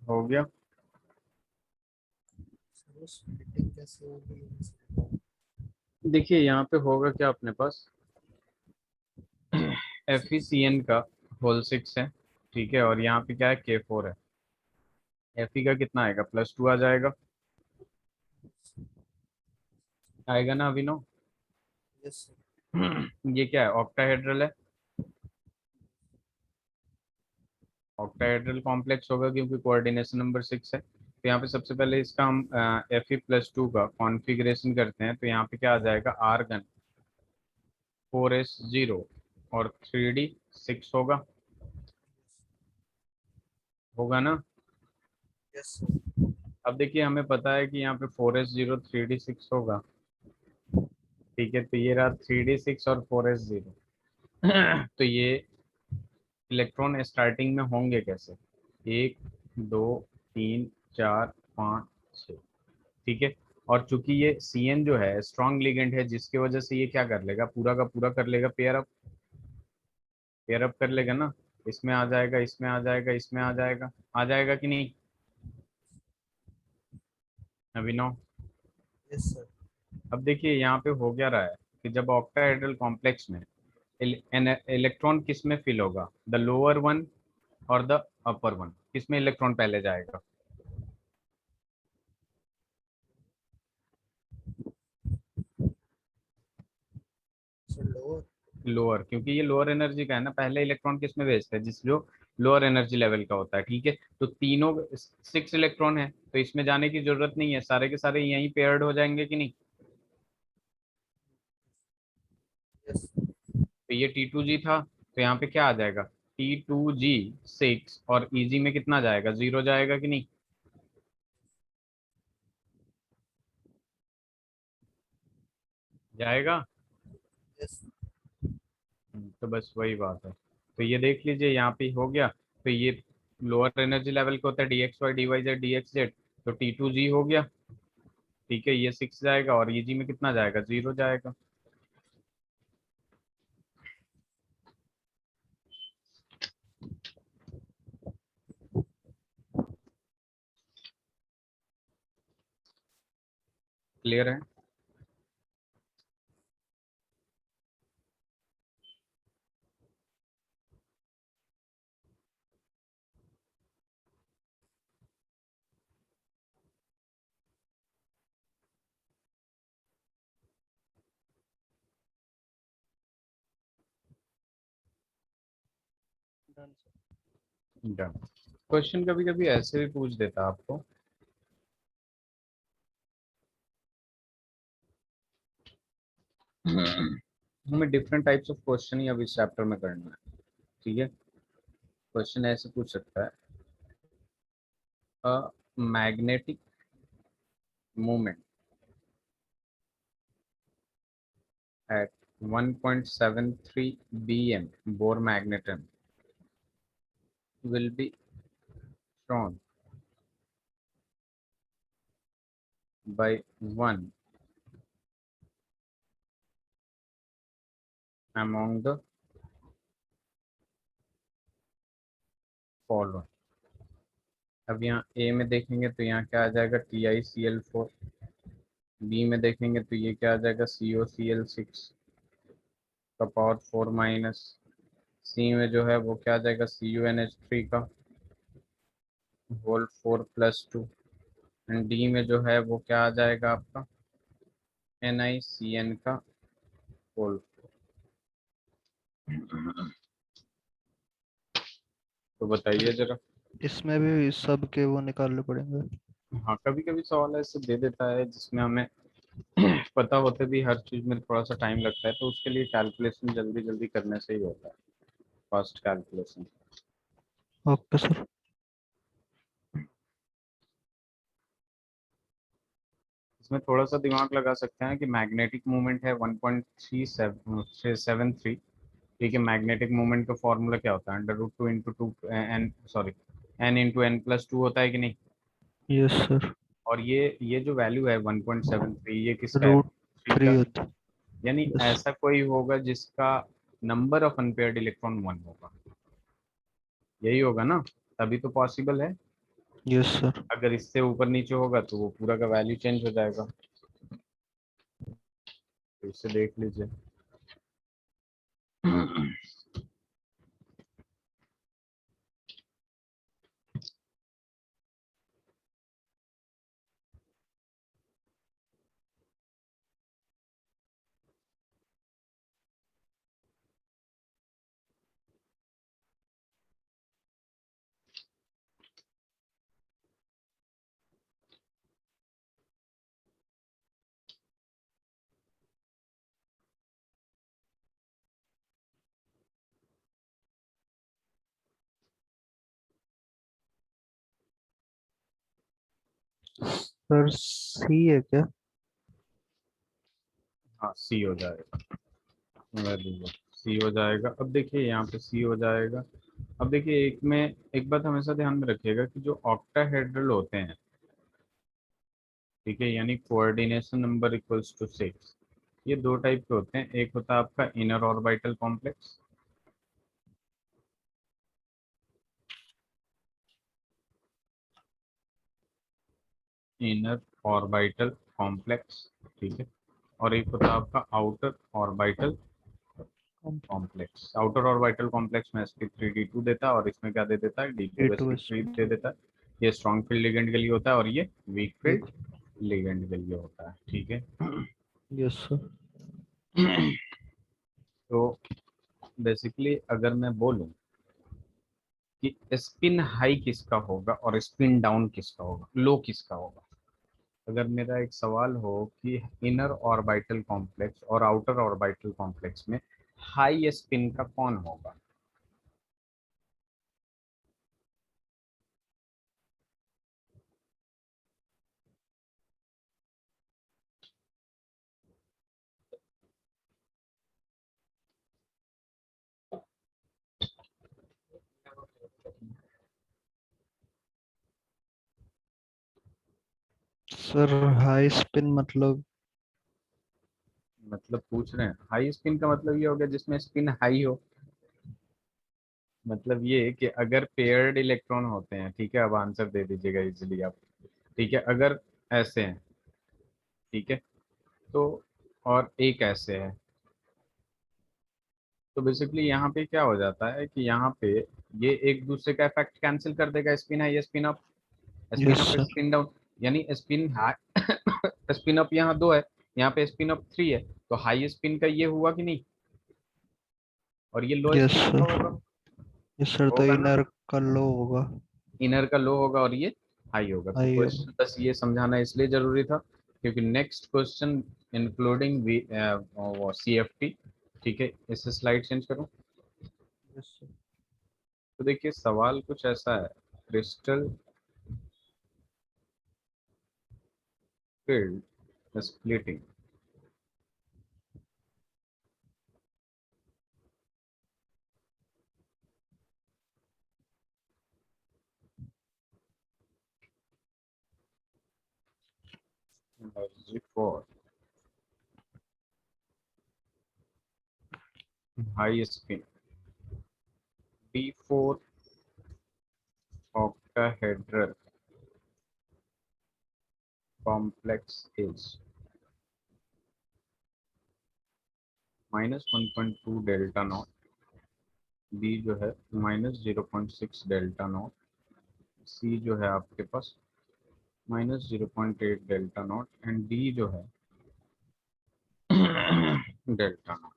हो गया. सर स्प्लिटिंग कैसे होगी? देखिए यहाँ पे होगा क्या अपने पास FeCN का होल 6 है, ठीक है, और यहाँ पे क्या है K4 है. Fe का कितना आएगा, +2 आ जाएगा. आएगा ना अभिनव? Yes sir. ये क्या है, ऑक्टाहेड्रल है. ऑक्टाहेड्रल कॉम्प्लेक्स होगा क्योंकि कोऑर्डिनेशन नंबर 6 है. तो यहाँ पे सबसे पहले इसका हम Fe+2 का कॉन्फ़िगरेशन करते हैं. तो यहाँ पे क्या आ जाएगा, आर्गन 4s0 और 3d6 होगा. होगा ना. Yes sir. अब देखिए हमें पता है कि यहाँ पे 4s0 3d6 होगा, ठीक है. तो ये रहा 3d6 और 4s0. तो ये इलेक्ट्रॉन स्टार्टिंग में होंगे कैसे, 1 2 3 4 5 6, ठीक है. और चूंकि ये CN जो है स्ट्रॉन्ग लिगेंड है, जिसकी वजह से ये क्या कर लेगा, पूरा का पूरा कर लेगा पेयर अप कर लेगा ना. इसमें आ जाएगा, इसमें आ जाएगा, इसमें आ जाएगा कि नहीं अभिनव? Yes sir. अब देखिए यहाँ पे हो क्या रहा है कि जब ऑक्टाहेड्रल कॉम्प्लेक्स में इलेक्ट्रॉन किस में फिल होगा, द लोअर वन और द अपर वन, किस में इलेक्ट्रॉन पहले जाएगा, लोअर, क्योंकि ये लोअर एनर्जी का है ना, पहले इलेक्ट्रॉन किस में भेजता है, जिस जो लोअर एनर्जी लेवल का होता है, ठीक है। तो तीनों 6 इलेक्ट्रॉन है, तो इसमें जाने की जरूरत नहीं है, सारे के सारे यहीं पेयर्ड हो जाएंगे कि नहीं। तो ये T2G था, तो यहाँ पे क्या आ जाएगा, T2G 6, और EG में कितना जाएगा, 0 जाएगा कि नहीं। जाएगा। तो बस वही बात है। तो ये देख लीजिए यहाँ पे हो गया। तो ये लोअर एनर्जी लेवल का होता है DXY DYZ DXZ, तो T2G हो गया, ठीक है, ये 6 जाएगा, और EG में कितना जाएगा, 0 जाएगा। क्लियर है। डन। क्वेश्चन कभी कभी ऐसे भी पूछ देता आपको। हमें डिफरेंट टाइप्स ऑफ क्वेश्चन ही अब इस चैप्टर में करना है, ठीक है। क्वेश्चन ऐसे पूछ सकता है, a magnetic movement at 1.73 bm Bohr magneton will be shown by one among the following। अब यहाँ ए में देखेंगे तो यहाँ क्या आ जाएगा, TiCl4। बी में देखेंगे तो ये क्या आ जाएगा, COCl6 का पावर 4 माइनस। सी में जो है वो क्या आ जाएगा, CuNH3 का होल 4+2। एंड डी में जो है वो क्या आ जाएगा आपका, NiCN का होल। तो बताइए जरा। इसमें भी सब के वो निकालने पड़ेंगे। हाँ, कभी कभी सवाल ऐसे दे देता है जिसमें हमें पता होते भी हर चीज में थोड़ा सा टाइम लगता है, तो उसके लिए कैलकुलेशन जल्दी जल्दी करने से ही होता है, फास्ट कैलकुलेशन। Okay sir. इसमें थोड़ा सा दिमाग लगा सकते हैं कि मैग्नेटिक मोमेंट है 1.373, ठीक है। मैग्नेटिक मोमेंट का फॉर्मूला क्या होता है, n/2 होता है कि नहीं। Yes sir. और ये जो वैल्यू है 1.73, ये किसका है, रूट 3 थ्री का। होता है। यानी यस। ऐसा कोई होगा जिसका नंबर ऑफ अनपेयर्ड इलेक्ट्रॉन 1 होगा, यही होगा ना, तभी तो पॉसिबल है। Yes sir. अगर इससे ऊपर नीचे होगा तो वो पूरा का वैल्यू चेंज हो जाएगा। तो इससे देख लीजिए। सर सी है क्या? हाँ, सी हो जाएगा, वेरी गुड, सी हो जाएगा। अब देखिए यहाँ पे सी हो जाएगा। अब देखिए एक बात हमेशा ध्यान में रखिएगा कि जो ऑक्टाहेड्रल होते हैं, ठीक है, यानी कोऑर्डिनेशन नंबर इक्वल्स टू 6, ये दो टाइप के होते हैं। एक होता है आपका inner orbital complex, inner orbital complex, ठीक है। और एक होता है आपका outer orbital complex. Outer orbital complex में sp3d2 देता है, और इसमें क्या दे देता है, ए टू एस। d2sp3 दे देता है। ये स्ट्रॉन्ग फील्ड लिगेंड के लिए होता है, और ये वीक वीक। फील्ड लिगेंड के लिए होता है, ठीक है। Yes sir. तो बेसिकली अगर मैं बोलूं कि स्पिन हाई किसका होगा और स्पिन डाउन किसका होगा, लो किसका होगा, अगर मेरा एक सवाल हो कि इनर ऑर्बिटल कॉम्प्लेक्स और आउटर ऑर्बिटल कॉम्प्लेक्स में हाई स्पिन का कौन होगा, सर हाई स्पिन मतलब? मतलब पूछ रहे हैं हाई स्पिन का मतलब ये हो गया जिसमें स्पिन हाई हो, मतलब ये कि अगर पेयर्ड इलेक्ट्रॉन होते हैं, ठीक है, अब आंसर दे दीजिएगा इजीली आप, ठीक है, अगर ऐसे हैं, ठीक है, तो और एक ऐसे है, तो बेसिकली यहाँ पे क्या हो जाता है कि यहाँ पे ये एक दूसरे का इफेक्ट कैंसिल कर देगा, spin high spin up, spin yes up sir. Spin down, यानी स्पिन हाई स्पिन अप यहाँ 2 है, यहाँ पे स्पिन अप 3 है, तो हाई स्पिन का ये हुआ कि नहीं, और ये लो यस स्पिन का सर। होगा, यस सर, तो होगा ना, इनर का लो होगा। इनर का लो होगा और ये हाई होगा, तो हाई होगा। क्वेश्चन बस ये समझाना इसलिए जरूरी था क्योंकि नेक्स्ट क्वेश्चन इंक्लूडिंग वो CFT, ठीक है, इससे स्लाइड चेंज करूं, यस सर। तो देखिए सवाल कुछ ऐसा है, crystal field splitting, energy for high spin D4 octahedral complex is -1.2 delta naught, B जो है -0.6 डेल्टा नॉट, सी जो है आपके पास -0.8 डेल्टा नॉट एंड डी जो है डेल्टा नॉट।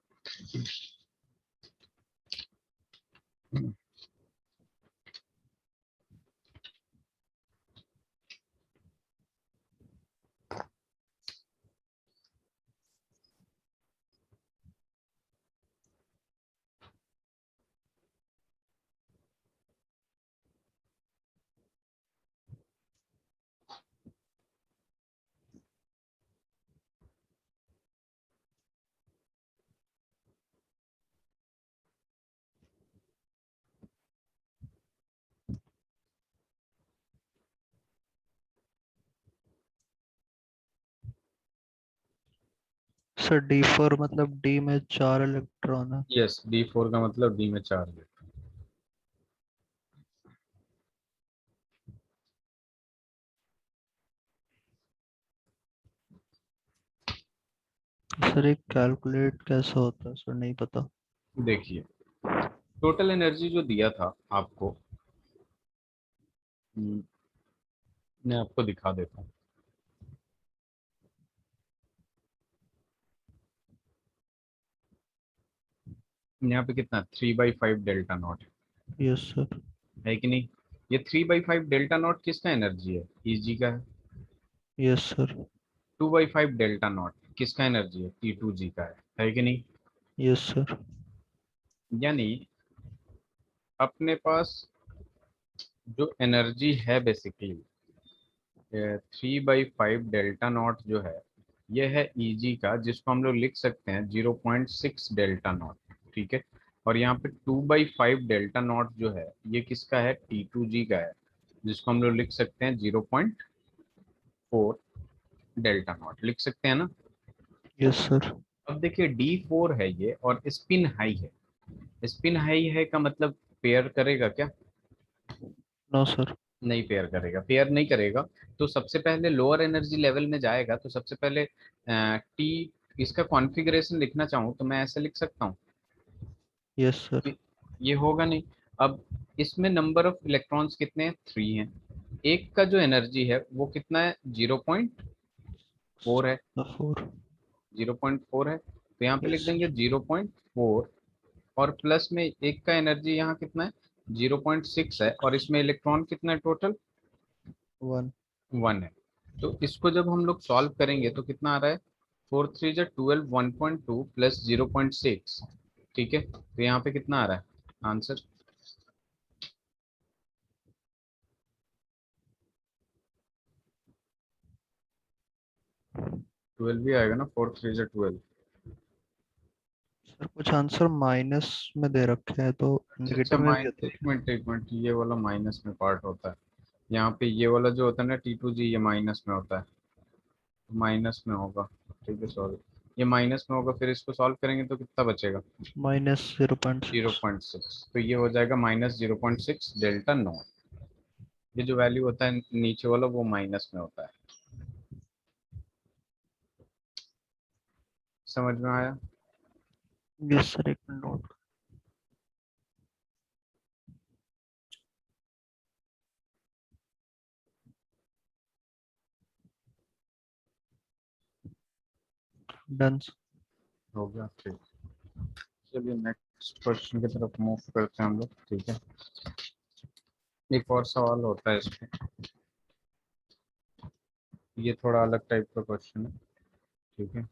सर D4 मतलब डी में 4 इलेक्ट्रॉन है। यस, D4 का मतलब डी में 4 है। सर एक कैलकुलेट कैसे होता है सर, नहीं पता। देखिए टोटल एनर्जी जो दिया था आपको, मैं आपको दिखा देता हूँ, यहाँ पे कितना 3/5 डेल्टा नॉट यस सर। है कि नहीं, ये 3/5 डेल्टा नॉट किसका एनर्जी है, Eg का है, यस सर। 2/5 डेल्टा नॉट किसका एनर्जी है, T2G का है कि नहीं, यस सर। यानी अपने पास जो एनर्जी है बेसिकली 3/5 डेल्टा नॉट जो है, ये है Eg का, जिसको हम लोग लिख सकते हैं 0.6 डेल्टा नॉट, ठीक है, और यहाँ पे 2/5 डेल्टा नॉट जो है ये किसका है, T2G का है, जिसको हम लोग लिख सकते हैं 0.4 डेल्टा नॉट, लिख सकते हैं ना। Yes sir. अब देखिए D4 है ये और स्पिन हाई है, स्पिन हाई है का मतलब पेयर करेगा क्या, नो सर। नहीं पेयर करेगा, पेयर नहीं करेगा, तो सबसे पहले लोअर एनर्जी लेवल में जाएगा, तो सबसे पहले टी, इसका कॉन्फ़िगरेशन लिखना चाहूँ तो मैं ऐसे लिख सकता हूँ, यस सर। ये होगा नहीं। अब इसमें नंबर ऑफ इलेक्ट्रॉन्स कितने हैं, 3 हैं, एक का जो एनर्जी है वो कितना है, 0.4 है, 4। 0.4 है, तो यहाँ पे लिख Yes, देंगे 0.4, और प्लस में एक का एनर्जी यहाँ कितना है, 0.6 है, और इसमें इलेक्ट्रॉन कितना है टोटल, 1. 1 है। तो इसको जब हम लोग सॉल्व करेंगे तो कितना आ रहा है, 4 3 जा 12, 1.2 प्लस 0.6, ठीक है। तो यहाँ पे कितना आ रहा है आंसर, 12 भी आएगा ना, 4 3 जा 12। सर कुछ आंसर माइनस में दे रखे हैं तो अच्छा अच्छा, नेगेटिव में भी होते एक मिनट एक मिनट, ये वाला माइनस में पार्ट होता है, यहाँ पे ये वाला जो होता है ना T2G, ये माइनस में होता है, माइनस में होगा, ठीक है सॉरी, ये माइनस में होगा, फिर इसको सॉल्व करेंगे तो कितना बचेगा, हैं. -0.6. 0.6, तो ये हो जाएगा -0.6 डेल्टा नॉट। ये जो वैल्यू होता है नीचे वाला वो माइनस में होता है, समझ में आया। यस सर, एक मिनट नोट. डन. हो गया, ठीक। चलिए नेक्स्ट क्वेश्चन की तरफ मूव करते हैं हम लोग, ठीक है। एक और सवाल होता है इसमें, ये थोड़ा अलग टाइप का क्वेश्चन है, ठीक है।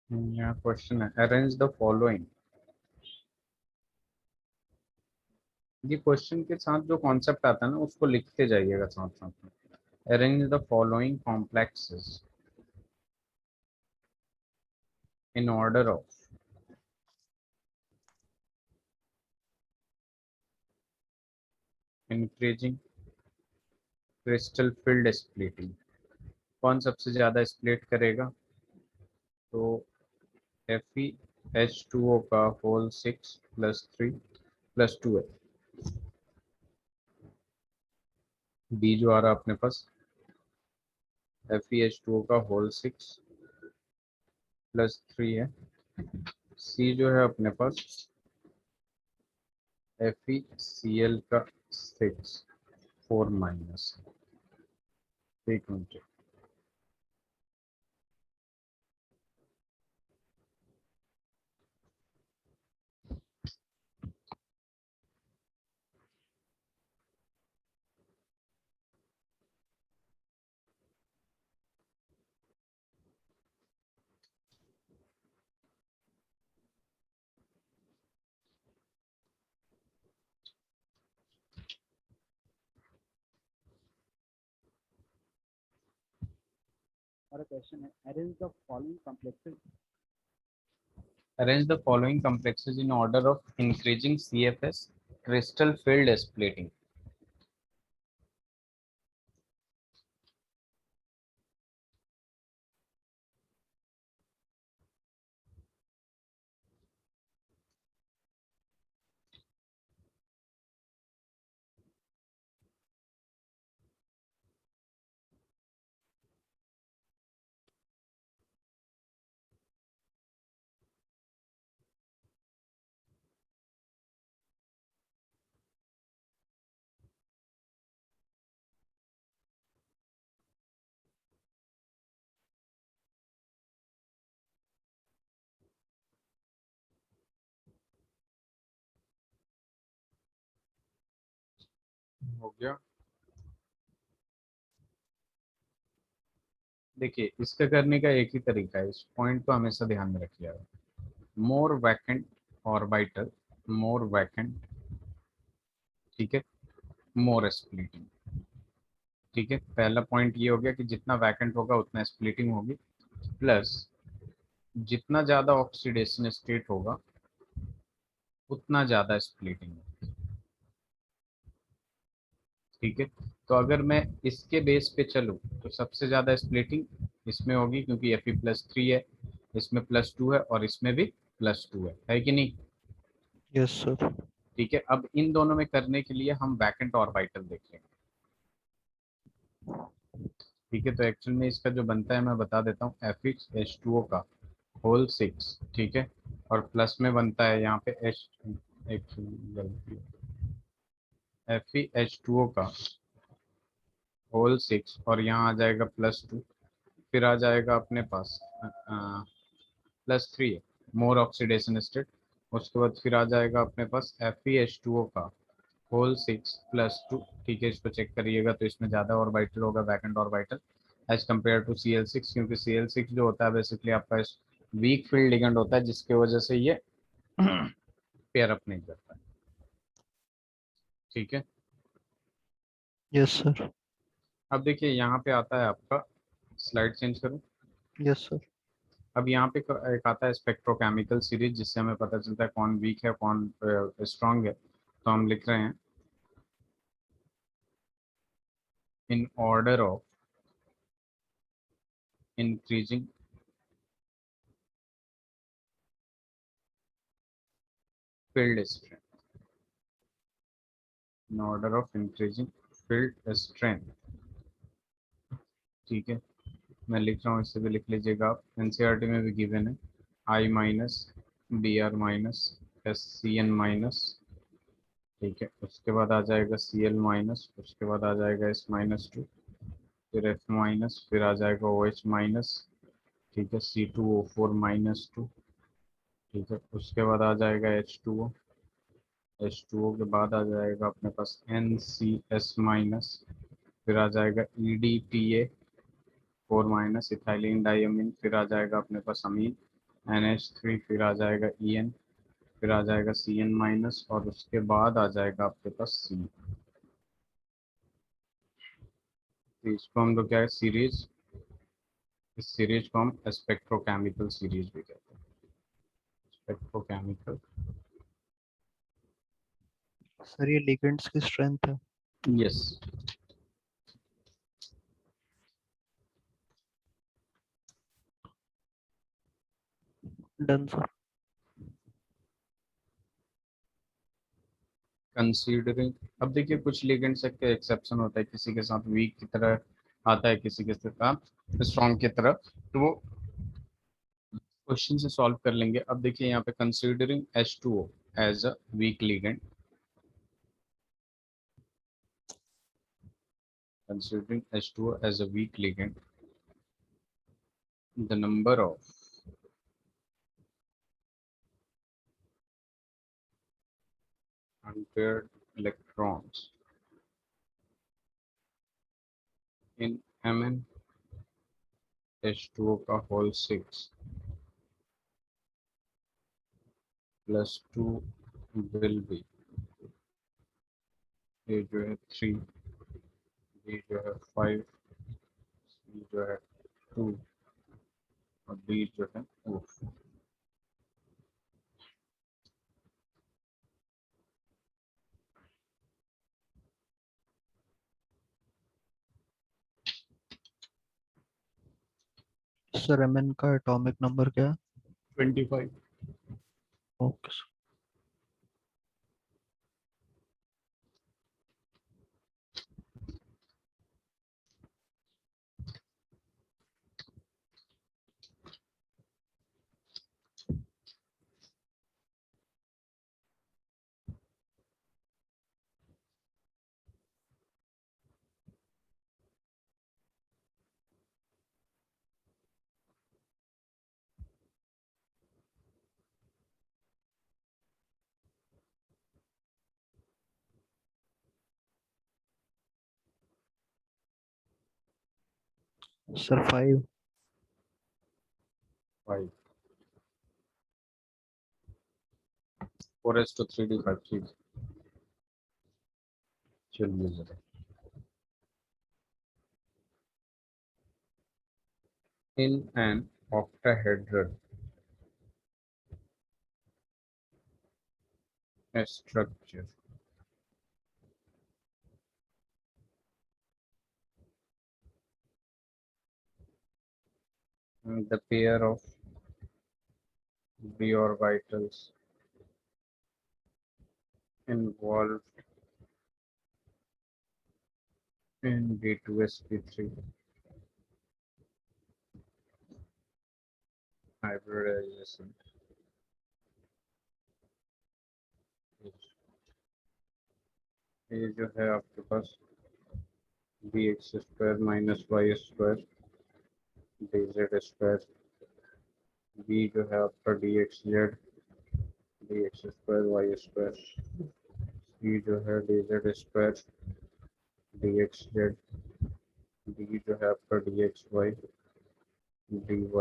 यहाँ क्वेश्चन है, अरेंज द फॉलोइंग। ये क्वेश्चन के साथ जो कॉन्सेप्ट आता है ना उसको लिखते जाइएगा साथ साथ में। Arrange the following complexes in order of increasing crystal field splitting. कौन सबसे ज्यादा स्प्लिट करेगा, तो FeH2O का होल 6 + 3 + 2 है। बी जो आ रहा है अपने पास, FeH2O का होल 6 + 3 है। सी जो है अपने पास FeCl का 6 4-। एक मिनट, हमारा क्वेश्चन है arrange the following complexes. arrange the following complexes in order of increasing CFS crystal field splitting। हो गया। देखिए इसका करने का एक ही तरीका है, इस पॉइंट को हमेशा ध्यान में रखिएगा। मोर वैकेंट ऑर्बिटल, मोर वैकेंट, ठीक है, मोर स्प्लिटिंग, ठीक है। पहला पॉइंट ये हो गया कि जितना वैकेंट होगा उतना स्प्लिटिंग होगी, प्लस जितना ज्यादा ऑक्सीडेशन स्टेट होगा उतना ज्यादा स्प्लिटिंग होगी, ठीक है। तो अगर मैं इसके बेस पे चलूँ तो सबसे ज्यादा स्प्लिटिंग इसमें होगी क्योंकि Fe+3 है, इसमें +2 है, और इसमें भी +2 है कि नहीं। Yes sir. ठीक है, अब इन दोनों में करने के लिए हम वैकेंट ऑर्बिटल देख लेंगे। ठीक है, तो एक्चुअल में इसका जो बनता है मैं बता देता हूँ, FeH2O का होल 6, ठीक है, और प्लस में बनता है यहाँ पे एच, FeH2O का होल 6, और यहाँ आ जाएगा +2, फिर आ जाएगा अपने पास +3 है, मोर ऑक्सीडेशन स्टेट। उसके बाद फिर आ जाएगा अपने पास FeH2O का होल 6 +2, ठीक है, इसको चेक करिएगा तो इसमें ज़्यादा ऑर्बिटल होगा, vacant orbital, as compared to Cl6, क्योंकि Cl6 जो होता है बेसिकली आपका वीक फील्ड लिगेंड होता है, जिसके वजह से ये पेयर अप नहीं करता है। ठीक है, यस सर। अब देखिए यहाँ पे आता है आपका, स्लाइड चेंज करूँ। Yes sir. अब यहाँ पे एक आता है स्पेक्ट्रोकेमिकल सीरीज, जिससे हमें पता चलता है कौन वीक है कौन स्ट्रांग है। तो हम लिख रहे हैं in order of increasing field strength, in order of increasing field strength. ठीक है, मैं लिख रहा हूँ, इससे भी लिख लीजिएगा आप, एनसीईआरटी में भी गिवन है, I-Br-SCN-, ठीक है, उसके बाद आ जाएगा Cl-, उसके बाद आ जाएगा S-2, फिर F-, फिर आ जाएगा OH-, ठीक है, C2O4-2, ठीक है, उसके बाद आ जाएगा H2O, H2O के बाद आ जाएगा अपने पास NCS-, फिर आ जाएगा EDTA4-, इथाइलिन डाइअमीन, फिर आ जाएगा अपने पास अमीन NH3, फिर आ जाएगा EN, फिर आ जाएगा CN-, और उसके बाद आ जाएगा आपके पास C। तो इसको हम लोग क्या है, सीरीज, इस सीरीज को हम स्पेक्ट्रोकेमिकल सीरीज भी कहते हैं, स्पेक्ट्रोकेमिकल। सर ये लिगेंड्स की स्ट्रेंथ है। Yes, done sir. कंसीडरिंग, अब देखिए कुछ लिगेंड्स के एक्सेप्शन होता है, किसी के साथ वीक की तरह आता है, किसी के साथ स्ट्रॉन्ग की तरह, तो वो क्वेश्चन से सॉल्व कर लेंगे। अब देखिए यहाँ पे considering H2O as a weak ligand, considering H2O as a weak ligand, the number of unpaired electrons in MnH2O का होल 6 +2 विल बी, ये जो है 3, बी जो है 5, सी जो है 2, और डी जो है 4। सर एमएन का एटॉमिक नंबर क्या है? 25। Okay sir. सर 5। 5, 4:3D5, ठीक है, चलिए जरा, in an octahedral structure, the pair of d orbitals involved in D2sp3 hybridization ये जो है आपके पास dx² minus y² dz², b जो है आपका dxz dx² y², c जो है dz² dxz, d जो है आपका dxy dyz।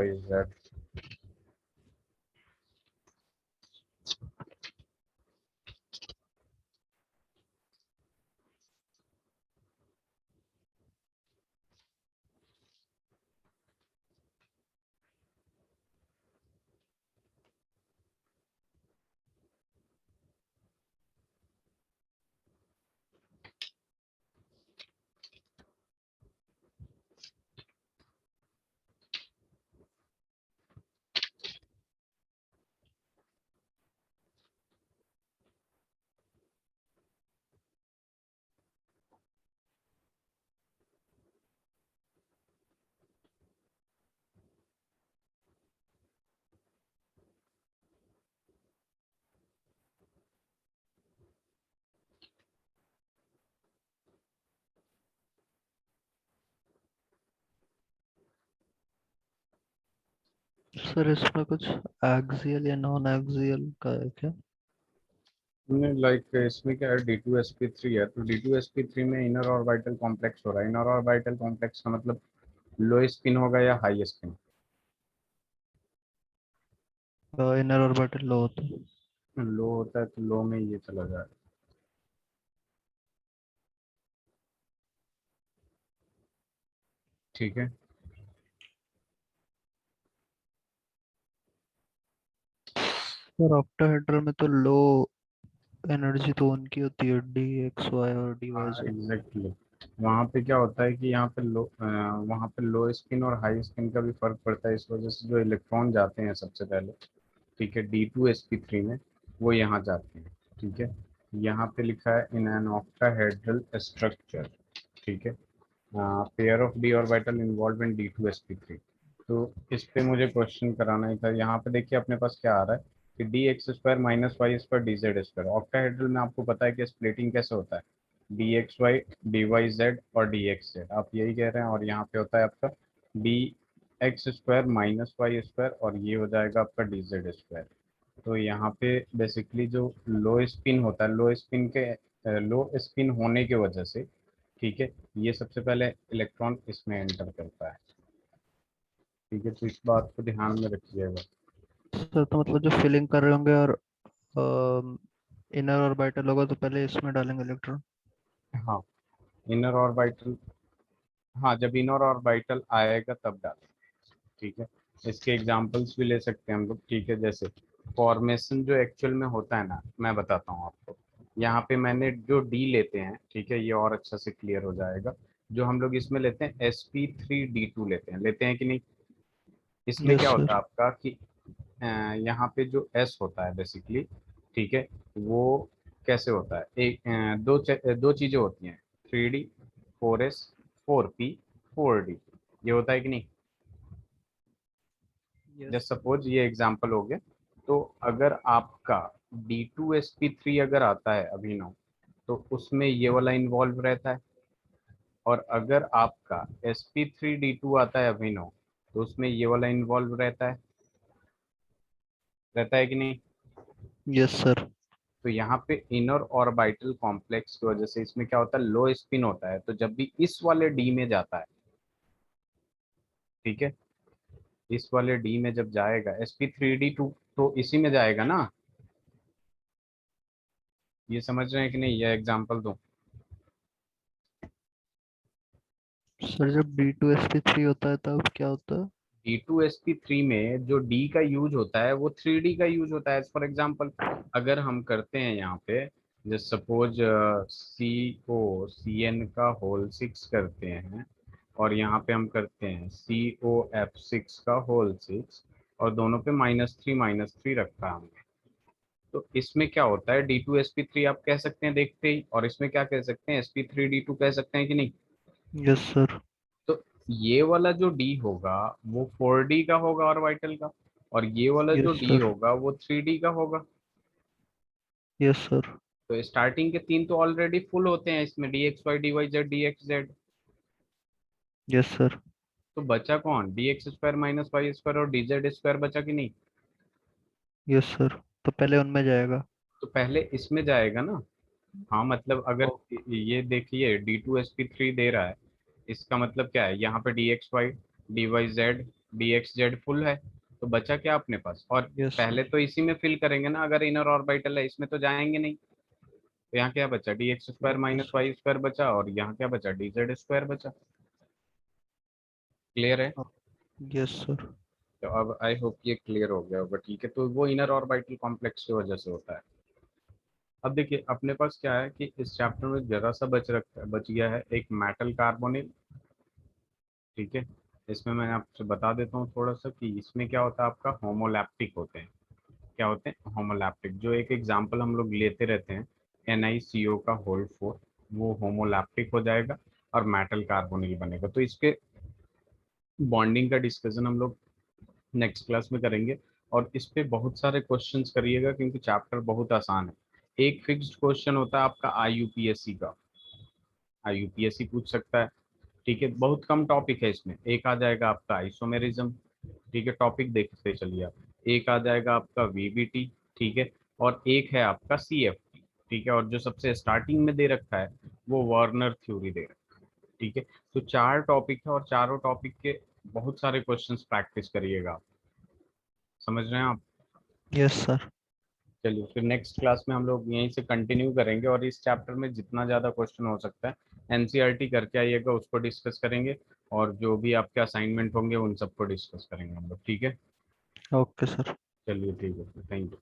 सर इसमें कुछ एक्सियल या नॉन एक्सियल का है क्या? लाइक इसमें क्या है, D2sp3 है तो D2sp3 में इनर ऑर्बिटल कॉम्प्लेक्स हो रहा है। इनर ऑर्बिटल कॉम्प्लेक्स का मतलब लो स्पिन होगा या हाई स्पिन? इनर ऑर्बिटल लो होता है। लो होता है तो लो में ये चला जाएगा। ठीक है, सर ऑक्टाहेड्रल में तो लो एनर्जी तो उनकी होती है, डी एक्स वाई और डी वाई हाँ जेड। एग्जैक्टली। वहाँ पे क्या होता है कि यहाँ पे वहाँ पे लो स्पिन और हाई स्पिन का भी फर्क पड़ता है, इस वजह से जो इलेक्ट्रॉन जाते हैं सबसे पहले, ठीक है, D2sp3 में, वो यहाँ जाते हैं। ठीक है, यहाँ पे लिखा है इन एन ऑक्टाहेड्रल स्ट्रक्चर। ठीक है, pair of D orbital involve in D2sp3। तो इस पे मुझे क्वेश्चन कराना ही था। यहाँ पे देखिए अपने पास क्या आ रहा है कि dx² minus y² dz²। Octahedral में आपको पता है कि स्प्लिटिंग कैसे होता है, dxy dyz और dxz, आप यही कह रहे हैं। और यहाँ पे होता है आपका dx² माइनस y² और ये हो जाएगा आपका dz²। तो यहाँ पे बेसिकली जो लो स्पिन होता है, लो स्पिन होने की वजह से, ठीक है, ये सबसे पहले इलेक्ट्रॉन इसमें एंटर करता है। ठीक है, तो इस बात को ध्यान में रखिएगा। सर तो मतलब जो फिलिंग कर रहे होंगे और इनर ऑर्बिटल होगा तो पहले इसमें डालेंगे इलेक्ट्रॉन। हाँ, इनर ऑर्बिटल, हाँ जब इनर ऑर्बिटल आएगा तब डालें। ठीक है, इसके एग्जांपल्स भी ले सकते हैं हम लोग। ठीक है, जैसे फॉर्मेशन जो एक्चुअल में होता है ना, मैं बताता हूँ आपको। यहाँ पे मैंने जो डी लेते हैं, ठीक है, ये और अच्छा से क्लियर हो जाएगा। जो हम लोग इसमें लेते हैं sp3d2 लेते हैं कि नहीं। इसमें यस क्या होता सर। है आपका कि यहाँ पे जो S होता है बेसिकली, ठीक है, वो कैसे होता है, दो चीजें होती हैं, 3D 4s 4p 4d, ये होता है कि नहीं। यस। जस्ट सपोज ये एग्जांपल हो गया। तो अगर आपका D2sp3 अगर आता है अभिनव, तो उसमें ये वाला इन्वॉल्व रहता है। और अगर आपका sp3d2 आता है अभिनव, तो उसमें ये वाला इन्वॉल्व रहता है कि नहीं। Yes sir. तो यहाँ पे इनर ऑर्बिटल कॉम्प्लेक्स की वजह से इसमें क्या होता है, लो स्पिन होता है। तो जब भी इस वाले डी में जाता है, ठीक है, इस वाले डी में जब जाएगा sp3d2, तो इसी में जाएगा ना। ये समझ रहे हैं कि नहीं, ये एग्जांपल दो। सर जब D2sp3 होता है तब क्या होता है? D2sp3 में जो D का यूज होता है वो 3D का यूज होता है। फॉर एग्जांपल अगर हम करते हैं यहाँ पे, जस्ट सपोज COCN का होल 6 करते हैं, और यहाँ पे हम करते हैं COF6 का होल 6, और दोनों पे -3 -3 रखा है हमने। तो इसमें क्या होता है, D2sp3 आप कह सकते हैं देखते ही, और इसमें क्या कह सकते हैं, sp3d2 कह सकते हैं कि नहीं। Yes sir. तो ये वाला जो डी होगा वो 4D का होगा ऑर्बिटल का, और ये वाला जो यस डी सर। होगा वो 3D का होगा। Yes sir. तो स्टार्टिंग के तीन तो ऑलरेडी फुल होते हैं इसमें, dxy dy z dxz। Yes sir. तो बचा कौन, dx² माइनस वाई स्क्वायर और dz² बचा कि नहीं। यस सर, तो पहले उनमें जाएगा। तो पहले इसमें जाएगा ना। हाँ मतलब ओ, अगर ये देखिए D2sp3 दे रहा है, इसका मतलब क्या है, यहाँ पे dxy dyz dxz फुल है, तो बचा क्या अपने पास, और यस पहले सर। तो इसी में फिल करेंगे ना, अगर इनर ऑर्बिटल है इसमें तो जाएंगे नहीं। तो यहाँ क्या बचा, dx² okay minus sir. Y square बचा, और यहाँ क्या बचा, dz² बचा। क्लियर है। Yes sir. तो अब आई होप ये क्लियर हो गया होगा, ठीक है। तो वो इनर ऑर्बिटल कॉम्प्लेक्स की वजह से होता है। अब देखिए अपने पास क्या है कि इस चैप्टर में जरा सा बच गया है एक मेटल कार्बोनिल, ठीक है। इसमें मैं आपसे बता देता हूँ थोड़ा सा कि इसमें क्या होता है, आपका होमोलैप्टिक होते हैं। क्या होते हैं, होमोलैप्टिक। जो एक एग्जांपल हम लोग लेते रहते हैं, NiCO का होल 4, वो होमोलैप्टिक हो जाएगा और मेटल कार्बोनिल बनेगा। तो इसके बॉन्डिंग का डिस्कशन हम लोग नेक्स्ट क्लास में करेंगे। और इस पे बहुत सारे क्वेश्चंस करिएगा क्योंकि चैप्टर बहुत आसान है। एक फिक्स्ड क्वेश्चन होता है आपका IUPSC का, IUPSC पूछ सकता है, ठीक है। बहुत कम टॉपिक है इसमें, एक आ जाएगा आपका आइसोमेरिज्म, ठीक है, टॉपिक देखते चलिए आप। एक आ जाएगा आपका VBT, ठीक है, और एक है आपका CFT, ठीक है, और जो सबसे स्टार्टिंग में दे रखा है वो वार्नर थ्योरी दे रखा है, ठीक है। तो चार टॉपिक है और चारों टॉपिक के बहुत सारे क्वेश्चंस प्रैक्टिस करिएगा आप। समझ रहे हैं आप। Yes sir. चलिए फिर नेक्स्ट क्लास में हम लोग यहीं से कंटिन्यू करेंगे, और इस चैप्टर में जितना ज़्यादा क्वेश्चन हो सकता है NCERT करके आइएगा, उसको डिस्कस करेंगे। और जो भी आपके असाइनमेंट होंगे उन सबको डिस्कस करेंगे हम लोग, ठीक है। Okay sir. चलिए ठीक है, थैंक यू।